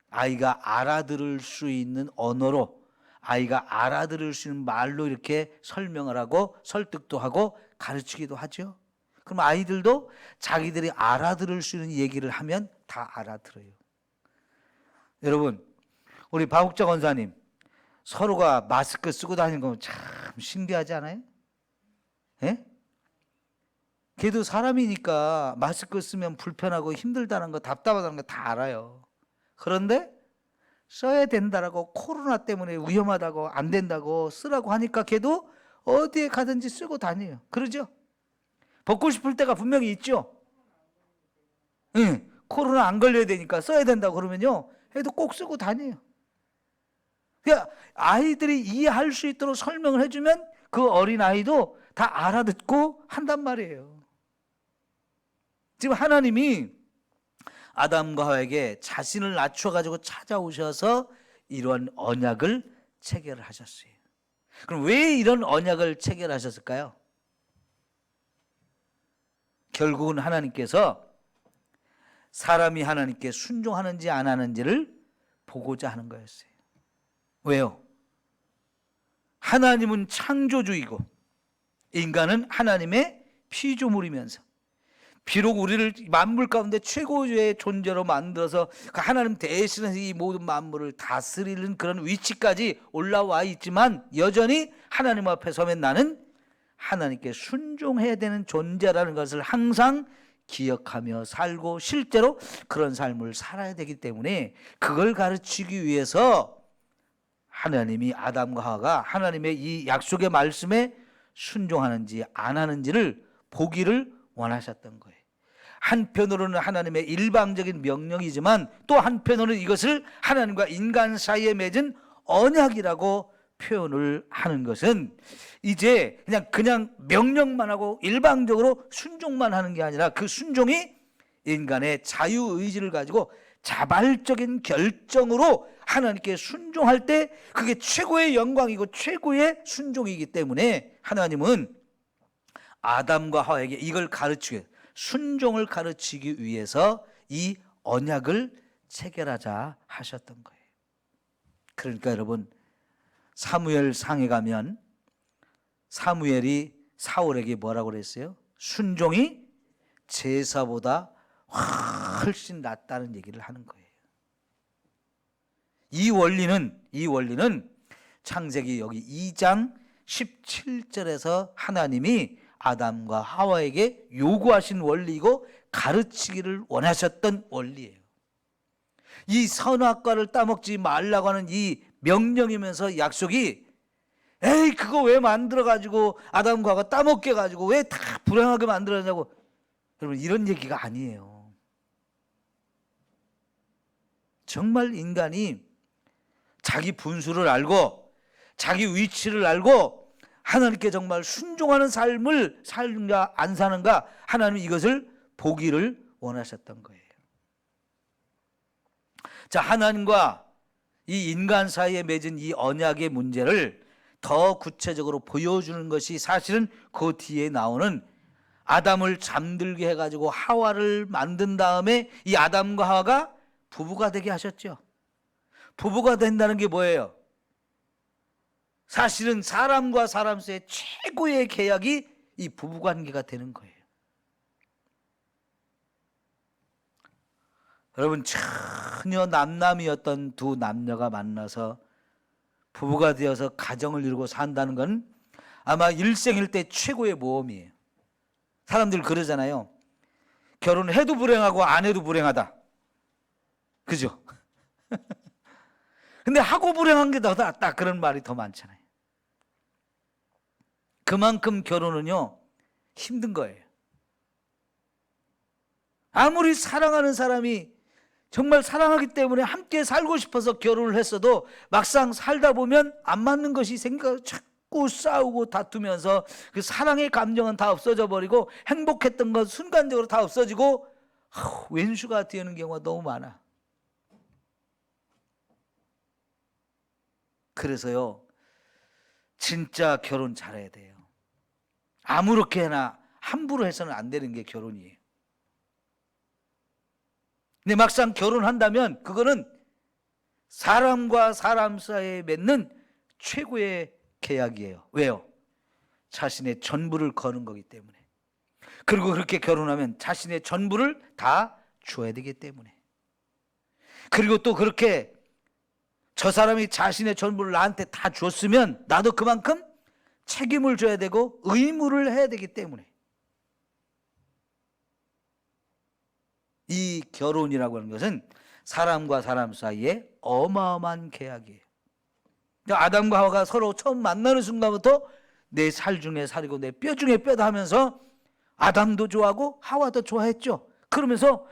아이가 알아들을 수 있는 언어로, 아이가 알아들을 수 있는 말로 이렇게 설명을 하고 설득도 하고 가르치기도 하죠. 그럼 아이들도 자기들이 알아들을 수 있는 얘기를 하면 다 알아들어요. 여러분, 우리 박욱자 권사님 서로가 마스크 쓰고 다니는 거 참 신기하지 않아요? 예? 걔도 사람이니까 마스크 쓰면 불편하고 힘들다는 거, 답답하다는 거 다 알아요. 그런데 써야 된다라고, 코로나 때문에 위험하다고 안 된다고 쓰라고 하니까 걔도 어디에 가든지 쓰고 다녀요. 그러죠? 벗고 싶을 때가 분명히 있죠. 응, 코로나 안 걸려야 되니까 써야 된다고 그러면요, 애도 꼭 쓰고 다녀요. 그러니까 아이들이 이해할 수 있도록 설명을 해주면 그 어린아이도 다 알아듣고 한단 말이에요. 지금 하나님이 아담과 하와에게 자신을 낮춰가지고 찾아오셔서 이러한 언약을 체결하셨어요. 그럼 왜 이런 언약을 체결하셨을까요? 결국은 하나님께서 사람이 하나님께 순종하는지 안 하는지를 보고자 하는 거였어요. 왜요? 하나님은 창조주이고 인간은 하나님의 피조물이면서 비록 우리를 만물 가운데 최고의 존재로 만들어서 하나님 대신해서 이 모든 만물을 다스리는 그런 위치까지 올라와 있지만 여전히 하나님 앞에 서면 나는 하나님께 순종해야 되는 존재라는 것을 항상 기억하며 살고 실제로 그런 삶을 살아야 되기 때문에 그걸 가르치기 위해서 하나님이 아담과 하와가 하나님의 이 약속의 말씀에 순종하는지 안 하는지를 보기를 원하셨던 거예요. 한편으로는 하나님의 일방적인 명령이지만 또 한편으로는 이것을 하나님과 인간 사이에 맺은 언약이라고 표현을 하는 것은 이제 그냥 명령만 하고 일방적으로 순종만 하는 게 아니라 그 순종이 인간의 자유의지를 가지고 자발적인 결정으로 하나님께 순종할 때 그게 최고의 영광이고 최고의 순종이기 때문에 하나님은 아담과 하와에게 이걸 가르치기, 순종을 가르치기 위해서 이 언약을 체결하자 하셨던 거예요. 그러니까 여러분, 사무엘상에 가면 사무엘이 사울에게 뭐라고 그랬어요? 순종이 제사보다 훨씬 낫다는 얘기를 하는 거예요. 이 원리는 창세기 여기 2장 17절에서 하나님이 아담과 하와에게 요구하신 원리이고 가르치기를 원하셨던 원리예요. 이 선악과를 따먹지 말라고 하는 이 명령이면서 약속이 에이 그거 왜 만들어가지고 아담과 하와가 따먹게 가지고 왜 다 불행하게 만들었냐고, 여러분 이런 얘기가 아니에요. 정말 인간이 자기 분수를 알고 자기 위치를 알고 하나님께 정말 순종하는 삶을 살는가 안 사는가, 하나님은 이것을 보기를 원하셨던 거예요. 자, 하나님과 이 인간 사이에 맺은 이 언약의 문제를 더 구체적으로 보여주는 것이 사실은 그 뒤에 나오는 아담을 잠들게 해가지고 하와를 만든 다음에 이 아담과 하와가 부부가 되게 하셨죠. 부부가 된다는 게 뭐예요? 사실은 사람과 사람 사이의 최고의 계약이 이 부부관계가 되는 거예요. 여러분, 전혀 남남이었던 두 남녀가 만나서 부부가 되어서 가정을 이루고 산다는 건 아마 일생일 때 최고의 모험이에요. 사람들 그러잖아요. 결혼해도 불행하고 안 해도 불행하다. 그죠? 근데 하고 불행한 게 더 낫다, 그런 말이 더 많잖아요. 그만큼 결혼은요 힘든 거예요. 아무리 사랑하는 사람이 정말 사랑하기 때문에 함께 살고 싶어서 결혼을 했어도 막상 살다 보면 안 맞는 것이 생겨 자꾸 싸우고 다투면서 그 사랑의 감정은 다 없어져 버리고 행복했던 건 순간적으로 다 없어지고 왼수가 되는 경우가 너무 많아. 그래서요 진짜 결혼 잘해야 돼요. 아무렇게나 함부로 해서는 안 되는 게 결혼이에요. 근데 막상 결혼한다면 그거는 사람과 사람 사이에 맺는 최고의 계약이에요. 왜요? 자신의 전부를 거는 거기 때문에. 그리고 그렇게 결혼하면 자신의 전부를 다 줘야 되기 때문에. 그리고 또 그렇게 저 사람이 자신의 전부를 나한테 다 줬으면 나도 그만큼 책임을 져야 되고 의무를 해야 되기 때문에. 이 결혼이라고 하는 것은 사람과 사람 사이에 어마어마한 계약이에요. 아담과 하와가 서로 처음 만나는 순간부터 내 살 중에 살이고 내 뼈 중에 뼈다 하면서 아담도 좋아하고 하와도 좋아했죠. 그러면서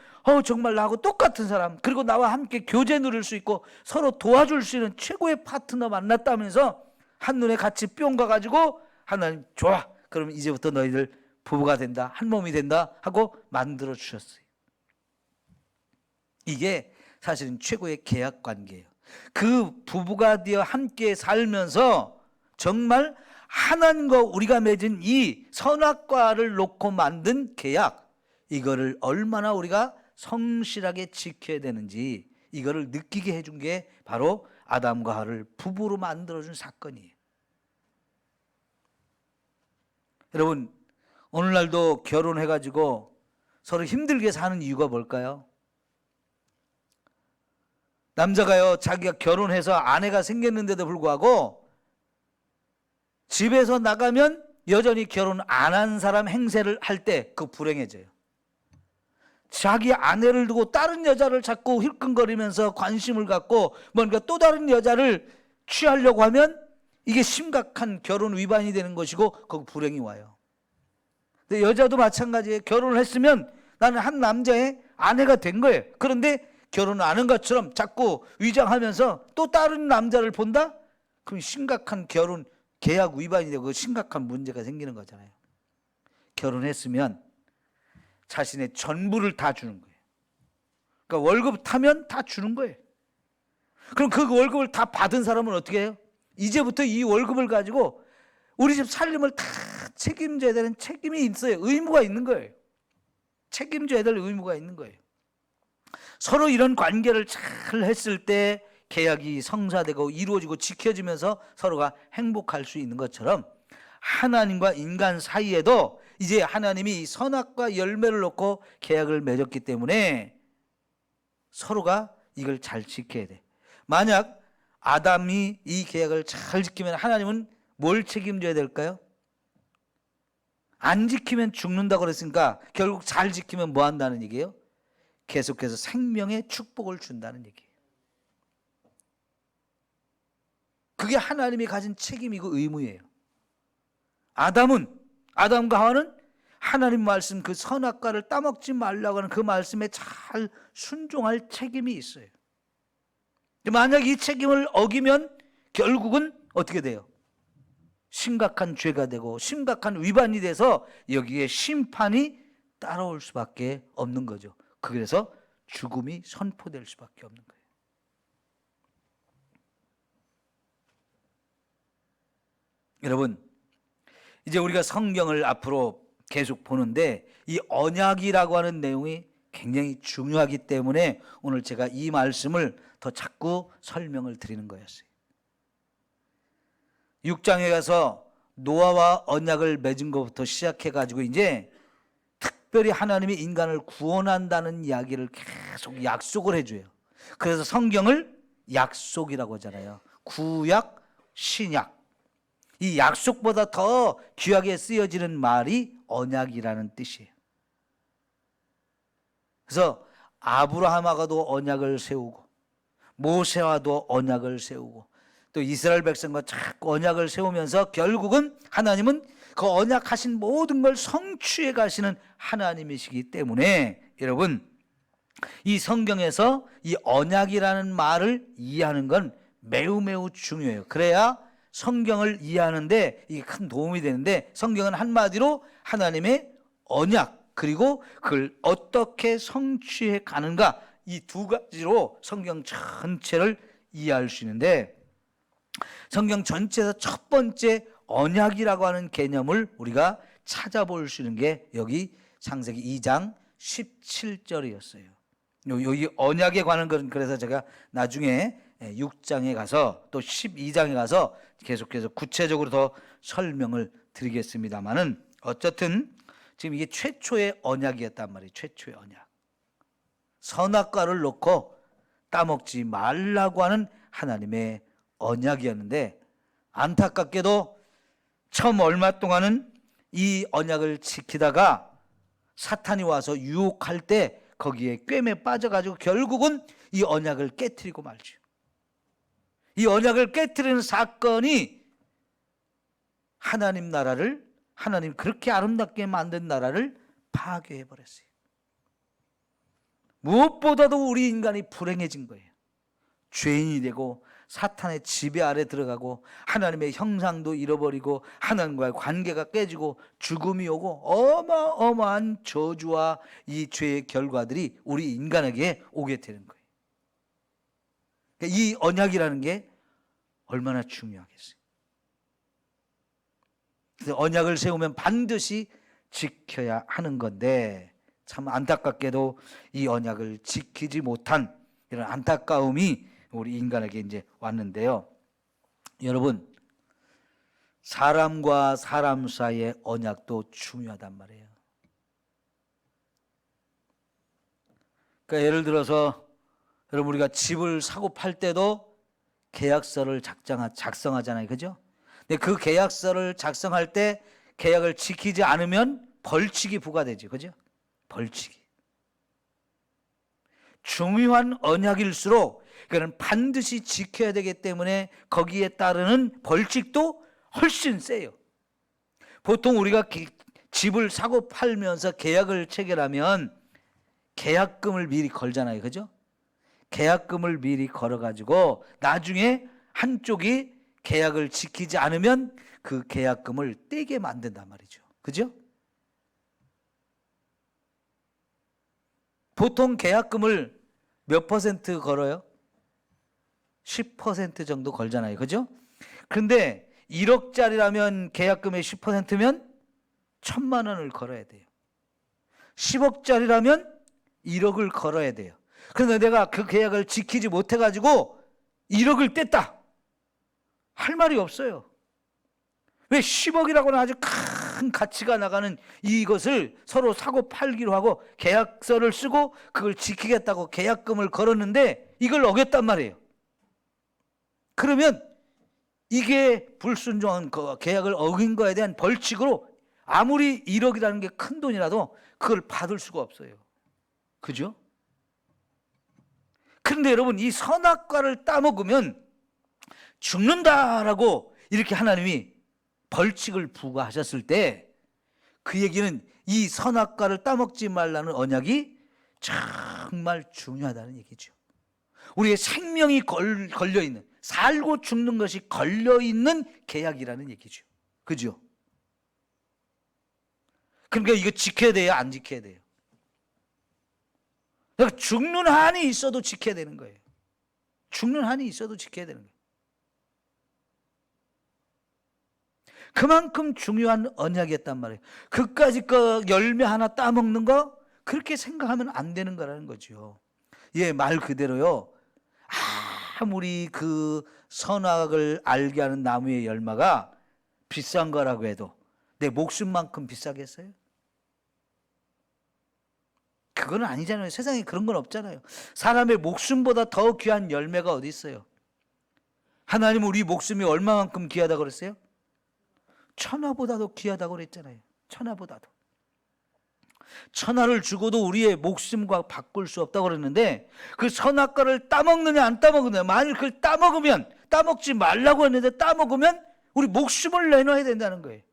정말 나하고 똑같은 사람, 그리고 나와 함께 교제 누릴 수 있고 서로 도와줄 수 있는 최고의 파트너 만났다면서 한눈에 같이 뿅 가가지고 하나님 좋아. 그럼 이제부터 너희들 부부가 된다. 한 몸이 된다 하고 만들어 주셨어요. 이게 사실은 최고의 계약 관계예요. 그 부부가 되어 함께 살면서 정말 하나님과 우리가 맺은 이 선악과를 놓고 만든 계약, 이거를 얼마나 우리가 성실하게 지켜야 되는지 이거를 느끼게 해준 게 바로 아담과 하와를 부부로 만들어준 사건이에요. 여러분, 오늘날도 결혼해가지고 서로 힘들게 사는 이유가 뭘까요? 남자가요, 자기가 결혼해서 아내가 생겼는데도 불구하고 집에서 나가면 여전히 결혼 안 한 사람 행세를 할 때 그 불행해져요. 자기 아내를 두고 다른 여자를 자꾸 힐끔거리면서 관심을 갖고 뭔가 또 다른 여자를 취하려고 하면 이게 심각한 결혼 위반이 되는 것이고 거기 불행이 와요. 근데 여자도 마찬가지예요. 결혼을 했으면 나는 한 남자의 아내가 된 거예요. 그런데 결혼을 안 한 것처럼 자꾸 위장하면서 또 다른 남자를 본다? 그럼 심각한 결혼 계약 위반이 되고 심각한 문제가 생기는 거잖아요. 결혼했으면 자신의 전부를 다 주는 거예요. 그러니까 월급 타면 다 주는 거예요. 그럼 그 월급을 다 받은 사람은 어떻게 해요? 이제부터 이 월급을 가지고 우리 집 살림을 다 책임져야 되는 책임이 있어요. 의무가 있는 거예요. 책임져야 될 의무가 있는 거예요. 서로 이런 관계를 잘 했을 때 계약이 성사되고 이루어지고 지켜지면서 서로가 행복할 수 있는 것처럼 하나님과 인간 사이에도 이제 하나님이 선악과 열매를 놓고 계약을 맺었기 때문에 서로가 이걸 잘 지켜야 돼. 만약 아담이 이 계약을 잘 지키면 하나님은 뭘 책임져야 될까요? 안 지키면 죽는다고 그랬으니까 결국 잘 지키면 뭐 한다는 얘기예요? 계속해서 생명의 축복을 준다는 얘기예요. 그게 하나님이 가진 책임이고 의무예요. 아담과 하와는 하나님 말씀 그 선악과를 따먹지 말라고 하는 그 말씀에 잘 순종할 책임이 있어요. 만약 이 책임을 어기면 결국은 어떻게 돼요? 심각한 죄가 되고 심각한 위반이 돼서 여기에 심판이 따라올 수밖에 없는 거죠. 그래서 죽음이 선포될 수밖에 없는 거예요. 여러분, 이제 우리가 성경을 앞으로 계속 보는데 이 언약이라고 하는 내용이 굉장히 중요하기 때문에 오늘 제가 이 말씀을 더 자꾸 설명을 드리는 거였어요. 6장에 가서 노아와 언약을 맺은 것부터 시작해가지고 이제 특별히 하나님이 인간을 구원한다는 이야기를 계속 약속을 해줘요. 그래서 성경을 약속이라고 하잖아요. 구약, 신약. 이 약속보다 더 귀하게 쓰여지는 말이 언약이라는 뜻이에요. 그래서 아브라함하고도 언약을 세우고 모세와도 언약을 세우고 또 이스라엘 백성과 자꾸 언약을 세우면서 결국은 하나님은 그 언약하신 모든 걸 성취해 가시는 하나님이시기 때문에 여러분, 이 성경에서 이 언약이라는 말을 이해하는 건 매우 중요해요. 그래야 성경을 이해하는데 이게 큰 도움이 되는데, 성경은 한마디로 하나님의 언약 그리고 그걸 어떻게 성취해 가는가, 이 두 가지로 성경 전체를 이해할 수 있는데, 성경 전체에서 첫 번째 언약이라고 하는 개념을 우리가 찾아볼 수 있는 게 여기 창세기 2장 17절이었어요. 여기 언약에 관한 것은 그래서 제가 나중에 6장에 가서 또 12장에 가서 계속해서 구체적으로 더 설명을 드리겠습니다만은, 어쨌든 지금 이게 최초의 언약이었단 말이에요. 최초의 언약. 선악과를 놓고 따먹지 말라고 하는 하나님의 언약이었는데, 안타깝게도 처음 얼마 동안은 이 언약을 지키다가 사탄이 와서 유혹할 때 거기에 꿰매 빠져가지고 결국은 이 언약을 깨트리고 말죠. 이 언약을 깨트리는 사건이 하나님 나라를, 하나님 그렇게 아름답게 만든 나라를 파괴해버렸어요. 무엇보다도 우리 인간이 불행해진 거예요. 죄인이 되고 사탄의 지배 아래 들어가고 하나님의 형상도 잃어버리고 하나님과의 관계가 깨지고 죽음이 오고 어마어마한 저주와 이 죄의 결과들이 우리 인간에게 오게 되는 거예요. 이 언약이라는 게 얼마나 중요하겠어요. 언약을 세우면 반드시 지켜야 하는 건데 참 안타깝게도 이 언약을 지키지 못한 이런 안타까움이 우리 인간에게 이제 왔는데요. 여러분, 사람과 사람 사이의 언약도 중요하단 말이에요. 그러니까 예를 들어서 여러분 우리가 집을 사고 팔 때도 계약서를 작성하잖아요. 그죠? 근데 그 계약서를 작성할 때 계약을 지키지 않으면 벌칙이 부과되죠. 그죠? 벌칙이. 중요한 언약일수록 그는 반드시 지켜야 되기 때문에 거기에 따르는 벌칙도 훨씬 세요. 보통 우리가 집을 사고 팔면서 계약을 체결하면 계약금을 미리 걸잖아요. 그죠? 계약금을 미리 걸어가지고 나중에 한쪽이 계약을 지키지 않으면 그 계약금을 떼게 만든단 말이죠. 그죠? 보통 계약금을 몇 퍼센트 걸어요? 10% 정도 걸잖아요. 그죠? 근데 1억짜리라면 계약금의 10%면 1,000만 원을 걸어야 돼요. 10억짜리라면 1억을 걸어야 돼요. 그런데 내가 그 계약을 지키지 못해가지고 1억을 뗐다. 할 말이 없어요. 왜 10억이라고는 아주 큰 가치가 나가는 이것을 서로 사고 팔기로 하고 계약서를 쓰고 그걸 지키겠다고 계약금을 걸었는데 이걸 어겼단 말이에요. 그러면 이게 불순종한 계약을 어긴 거에 대한 벌칙으로 아무리 1억이라는 게 큰 돈이라도 그걸 받을 수가 없어요. 그죠? 그런데 여러분 이 선악과를 따먹으면 죽는다라고 이렇게 하나님이 벌칙을 부과하셨을 때 그 얘기는 이 선악과를 따먹지 말라는 언약이 정말 중요하다는 얘기죠. 우리의 생명이 걸려있는, 살고 죽는 것이 걸려있는 계약이라는 얘기죠. 그죠? 그러니까 이거 지켜야 돼요? 안 지켜야 돼요? 그러니까 죽는 한이 있어도 지켜야 되는 거예요. 죽는 한이 있어도 지켜야 되는 거예요. 그만큼 중요한 언약이었단 말이에요. 그까짓 거 열매 하나 따먹는 거 그렇게 생각하면 안 되는 거라는 거죠. 예, 말 그대로요. 아무리 그 선악을 알게 하는 나무의 열매가 비싼 거라고 해도 내 목숨만큼 비싸겠어요? 그건 아니잖아요. 세상에 그런 건 없잖아요. 사람의 목숨보다 더 귀한 열매가 어디 있어요? 하나님은 우리 목숨이 얼마만큼 귀하다고 그랬어요? 천하보다도 귀하다고 그랬잖아요. 천하보다도. 천하를 주고도 우리의 목숨과 바꿀 수 없다고 그랬는데 그 선악과를 따먹느냐 안 따먹느냐, 만일 그걸 따먹으면, 따먹지 말라고 했는데 따먹으면 우리 목숨을 내놔야 된다는 거예요.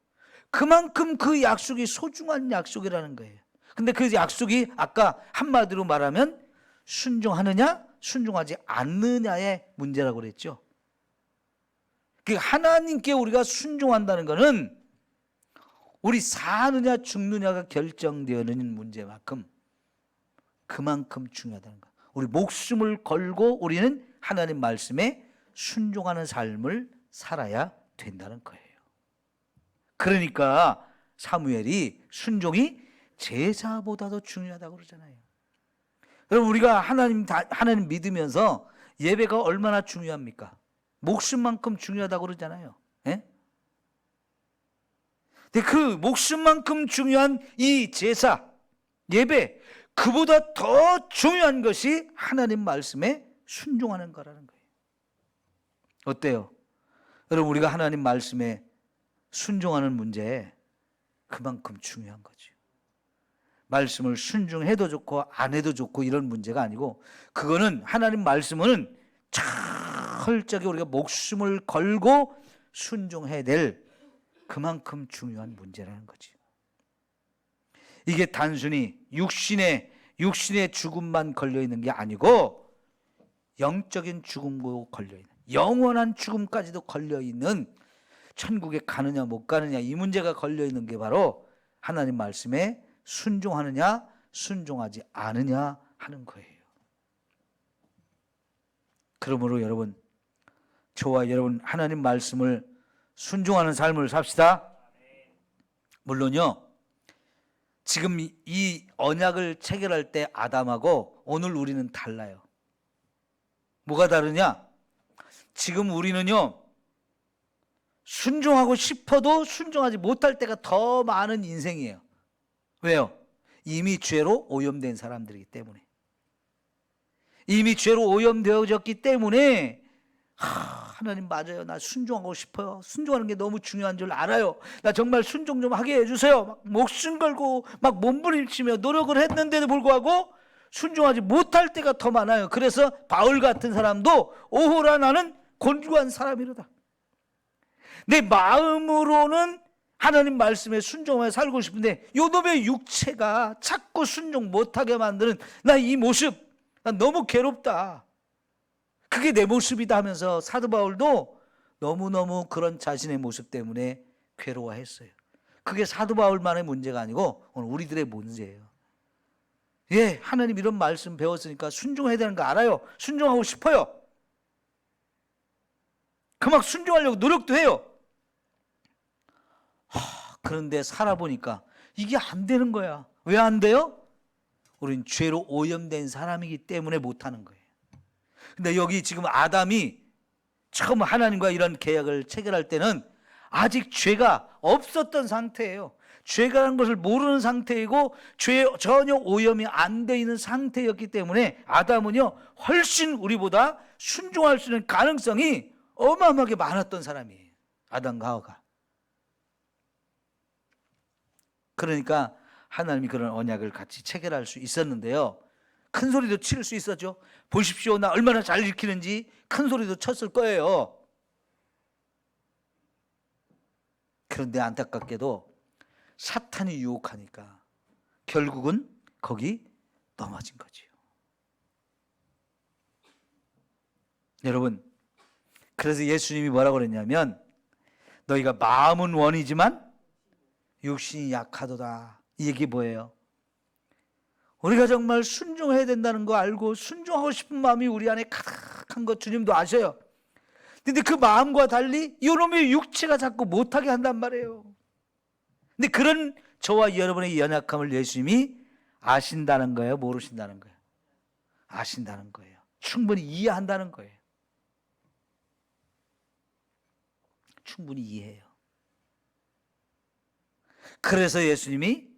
그만큼 그 약속이 소중한 약속이라는 거예요. 근데 그 약속이 아까 한마디로 말하면 순종하느냐 순종하지 않느냐의 문제라고 그랬죠. 하나님께 우리가 순종한다는 것은 우리 사느냐 죽느냐가 결정되어있는 문제만큼 그만큼 중요하다는 것. 우리 목숨을 걸고 우리는 하나님 말씀에 순종하는 삶을 살아야 된다는 거예요. 그러니까 사무엘이 순종이 제사보다도 중요하다고 그러잖아요. 여러분 우리가 하나님 믿으면서 예배가 얼마나 중요합니까? 목숨만큼 중요하다고 그러잖아요. 예? 근데 그 목숨만큼 중요한 이 제사, 예배, 그보다 더 중요한 것이 하나님 말씀에 순종하는 거라는 거예요. 어때요? 여러분 우리가 하나님 말씀에 순종하는 문제 그만큼 중요한 거죠. 말씀을 순종해도 좋고 안 해도 좋고 이런 문제가 아니고 그거는 하나님 말씀은 철저하게 우리가 목숨을 걸고 순종해야 될 그만큼 중요한 문제라는 거지. 이게 단순히 육신의 죽음만 걸려있는 게 아니고 영적인 죽음도 걸려있는, 영원한 죽음까지도 걸려있는, 천국에 가느냐 못 가느냐 이 문제가 걸려있는 게 바로 하나님 말씀에 순종하느냐 순종하지 않으냐 하는 거예요. 그러므로 여러분, 저와 여러분 하나님 말씀을 순종하는 삶을 삽시다. 물론요, 지금 이 언약을 체결할 때 아담하고 오늘 우리는 달라요. 뭐가 다르냐? 지금 우리는요, 순종하고 싶어도 순종하지 못할 때가 더 많은 인생이에요. 왜요? 이미 죄로 오염된 사람들이기 때문에. 이미 죄로 오염되어졌기 때문에 하나님 맞아요, 나 순종하고 싶어요, 순종하는 게 너무 중요한 줄 알아요, 나 정말 순종 좀 하게 해주세요, 막 목숨 걸고 막 몸부림치며 노력을 했는데도 불구하고 순종하지 못할 때가 더 많아요. 그래서 바울 같은 사람도 오호라 나는 곤고한 사람이로다, 내 마음으로는 하나님 말씀에 순종하며 살고 싶은데 요놈의 육체가 자꾸 순종 못하게 만드는 나 이 모습, 난 너무 괴롭다, 그게 내 모습이다 하면서 사도 바울도 너무너무 그런 자신의 모습 때문에 괴로워했어요. 그게 사도 바울만의 문제가 아니고 오늘 우리들의 문제예요. 예, 하나님 이런 말씀 배웠으니까 순종해야 되는 거 알아요. 순종하고 싶어요. 그 막 순종하려고 노력도 해요. 그런데 살아보니까 이게 안 되는 거야. 왜 안 돼요? 우린 죄로 오염된 사람이기 때문에 못하는 거예요. 근데 여기 지금 아담이 처음 하나님과 이런 계약을 체결할 때는 아직 죄가 없었던 상태예요. 죄가라는 것을 모르는 상태이고 죄에 전혀 오염이 안 돼 있는 상태였기 때문에 아담은요, 훨씬 우리보다 순종할 수 있는 가능성이 어마어마하게 많았던 사람이에요. 아담과 하와가. 그러니까 하나님이 그런 언약을 같이 체결할 수 있었는데요, 큰 소리도 칠 수 있었죠. 보십시오, 나 얼마나 잘 지키는지 큰 소리도 쳤을 거예요. 그런데 안타깝게도 사탄이 유혹하니까 결국은 거기 넘어진 거지요. 여러분, 그래서 예수님이 뭐라고 그랬냐면 너희가 마음은 원이지만 육신이 약하도다. 이 얘기 뭐예요? 우리가 정말 순종해야 된다는 거 알고 순종하고 싶은 마음이 우리 안에 가득한 거 주님도 아셔요. 근데 그 마음과 달리 이놈의 육체가 자꾸 못하게 한단 말이에요. 근데 그런 저와 여러분의 연약함을 예수님이 아신다는 거예요, 모르신다는 거예요? 아신다는 거예요. 충분히 이해한다는 거예요. 충분히 이해해요. 그래서 예수님이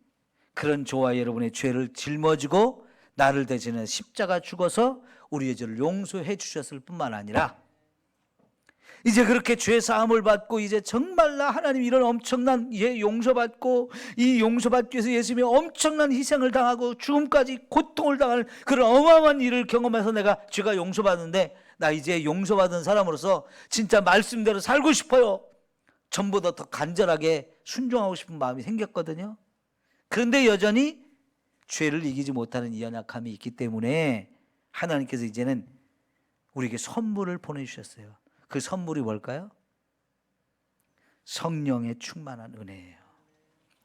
그런 저와 여러분의 죄를 짊어지고 나를 대신해 십자가 죽어서 우리의 죄를 용서해 주셨을 뿐만 아니라 이제 그렇게 죄 사함을 받고 이제 정말 나 하나님 이런 엄청난 용서받고 이 용서받기 위해서 예수님이 엄청난 희생을 당하고 죽음까지 고통을 당하는 그런 어마어마한 일을 경험해서 내가 죄가 용서받는데 나 이제 용서받은 사람으로서 진짜 말씀대로 살고 싶어요. 전보다 더 간절하게 순종하고 싶은 마음이 생겼거든요. 그런데 여전히 죄를 이기지 못하는 이 연약함이 있기 때문에 하나님께서 이제는 우리에게 선물을 보내주셨어요. 그 선물이 뭘까요? 성령의 충만한 은혜예요.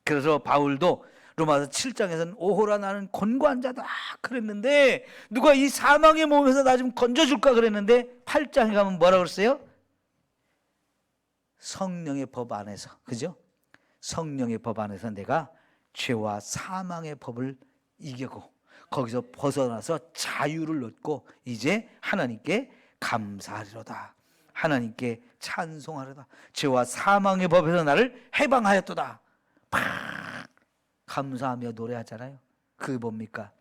그래서 바울도 로마서 7장에서는 오호라 나는 곤고한 자다 그랬는데 누가 이 사망의 몸에서 나 좀 건져줄까 그랬는데 8장에 가면 뭐라고 그랬어요? 성령의 법 안에서, 그죠? 성령의 법 안에서 내가 죄와 사망의 법을 이기고 거기서 벗어나서 자유를 얻고 이제 하나님께 감사하리로다, 하나님께 찬송하리로다, 죄와 사망의 법에서 나를 해방하였도다. 팍 감사하며 노래하잖아요. 그게 뭡니까?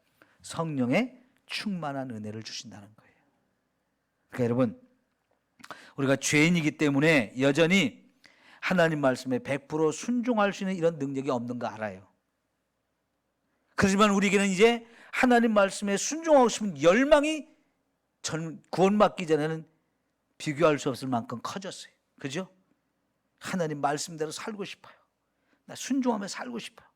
성령의 충만한 은혜를 주신다는 거예요. 그러니까 여러분, 우리가 죄인이기 때문에 여전히 하나님 말씀에 100% 순종할 수 있는 이런 능력이 없는 거 알아요. 그렇지만 우리에게는 이제 하나님 말씀에 순종하고 싶은 열망이 구원받기 전에는 비교할 수 없을 만큼 커졌어요. 그죠? 하나님 말씀대로 살고 싶어요. 나 순종하며 살고 싶어요.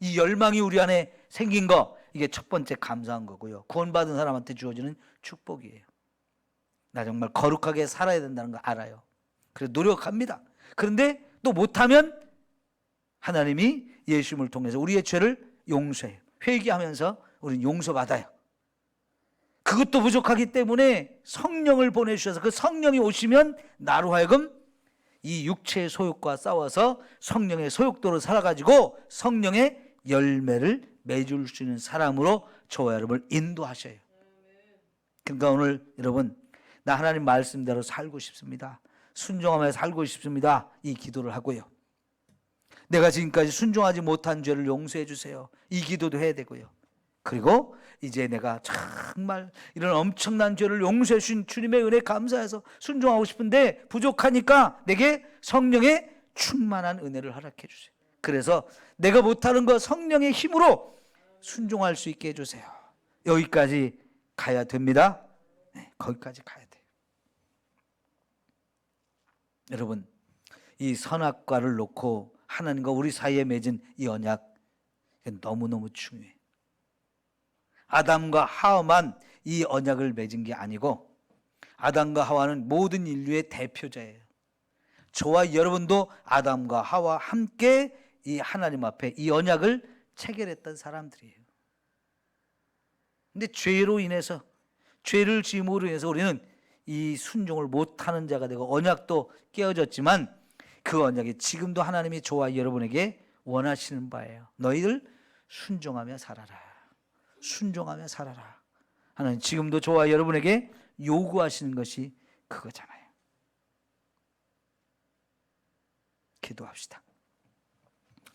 이 열망이 우리 안에 생긴 거, 이게 첫 번째 감사한 거고요. 구원받은 사람한테 주어지는 축복이에요. 나 정말 거룩하게 살아야 된다는 거 알아요. 그래서 노력합니다. 그런데 또 못하면 하나님이 예수님을 통해서 우리의 죄를 용서해요. 회개하면서 우리는 용서받아요. 그것도 부족하기 때문에 성령을 보내주셔서 그 성령이 오시면 나로 하여금 이 육체의 소욕과 싸워서 성령의 소욕도로 살아가지고 성령의 열매를 맺을 수 있는 사람으로 저와 여러분을 인도하셔요. 그러니까 오늘 여러분, 나 하나님 말씀대로 살고 싶습니다. 순종하며 살고 싶습니다. 이 기도를 하고요. 내가 지금까지 순종하지 못한 죄를 용서해 주세요. 이 기도도 해야 되고요. 그리고 이제 내가 정말 이런 엄청난 죄를 용서해 주신 주님의 은혜 감사해서 순종하고 싶은데 부족하니까 내게 성령의 충만한 은혜를 허락해 주세요. 그래서 내가 못하는 거 성령의 힘으로 순종할 수 있게 해주세요. 여기까지 가야 됩니다. 네, 거기까지 가야 돼요. 여러분, 이 선악과를 놓고 하나님과 우리 사이에 맺은 이 언약, 너무너무 중요해요. 아담과 하와만 이 언약을 맺은 게 아니고 아담과 하와는 모든 인류의 대표자예요. 저와 여러분도 아담과 하와 함께 이 하나님 앞에 이 언약을 체결했던 사람들이에요. 근데 죄로 인해서, 죄를 지음으로 인해서 우리는 이 순종을 못하는 자가 되고 언약도 깨어졌지만 그 언약이 지금도 하나님이 저와 여러분에게 원하시는 바예요. 너희들 순종하며 살아라. 순종하며 살아라. 하나님 지금도 저와 여러분에게 요구하시는 것이 그거잖아요. 기도합시다.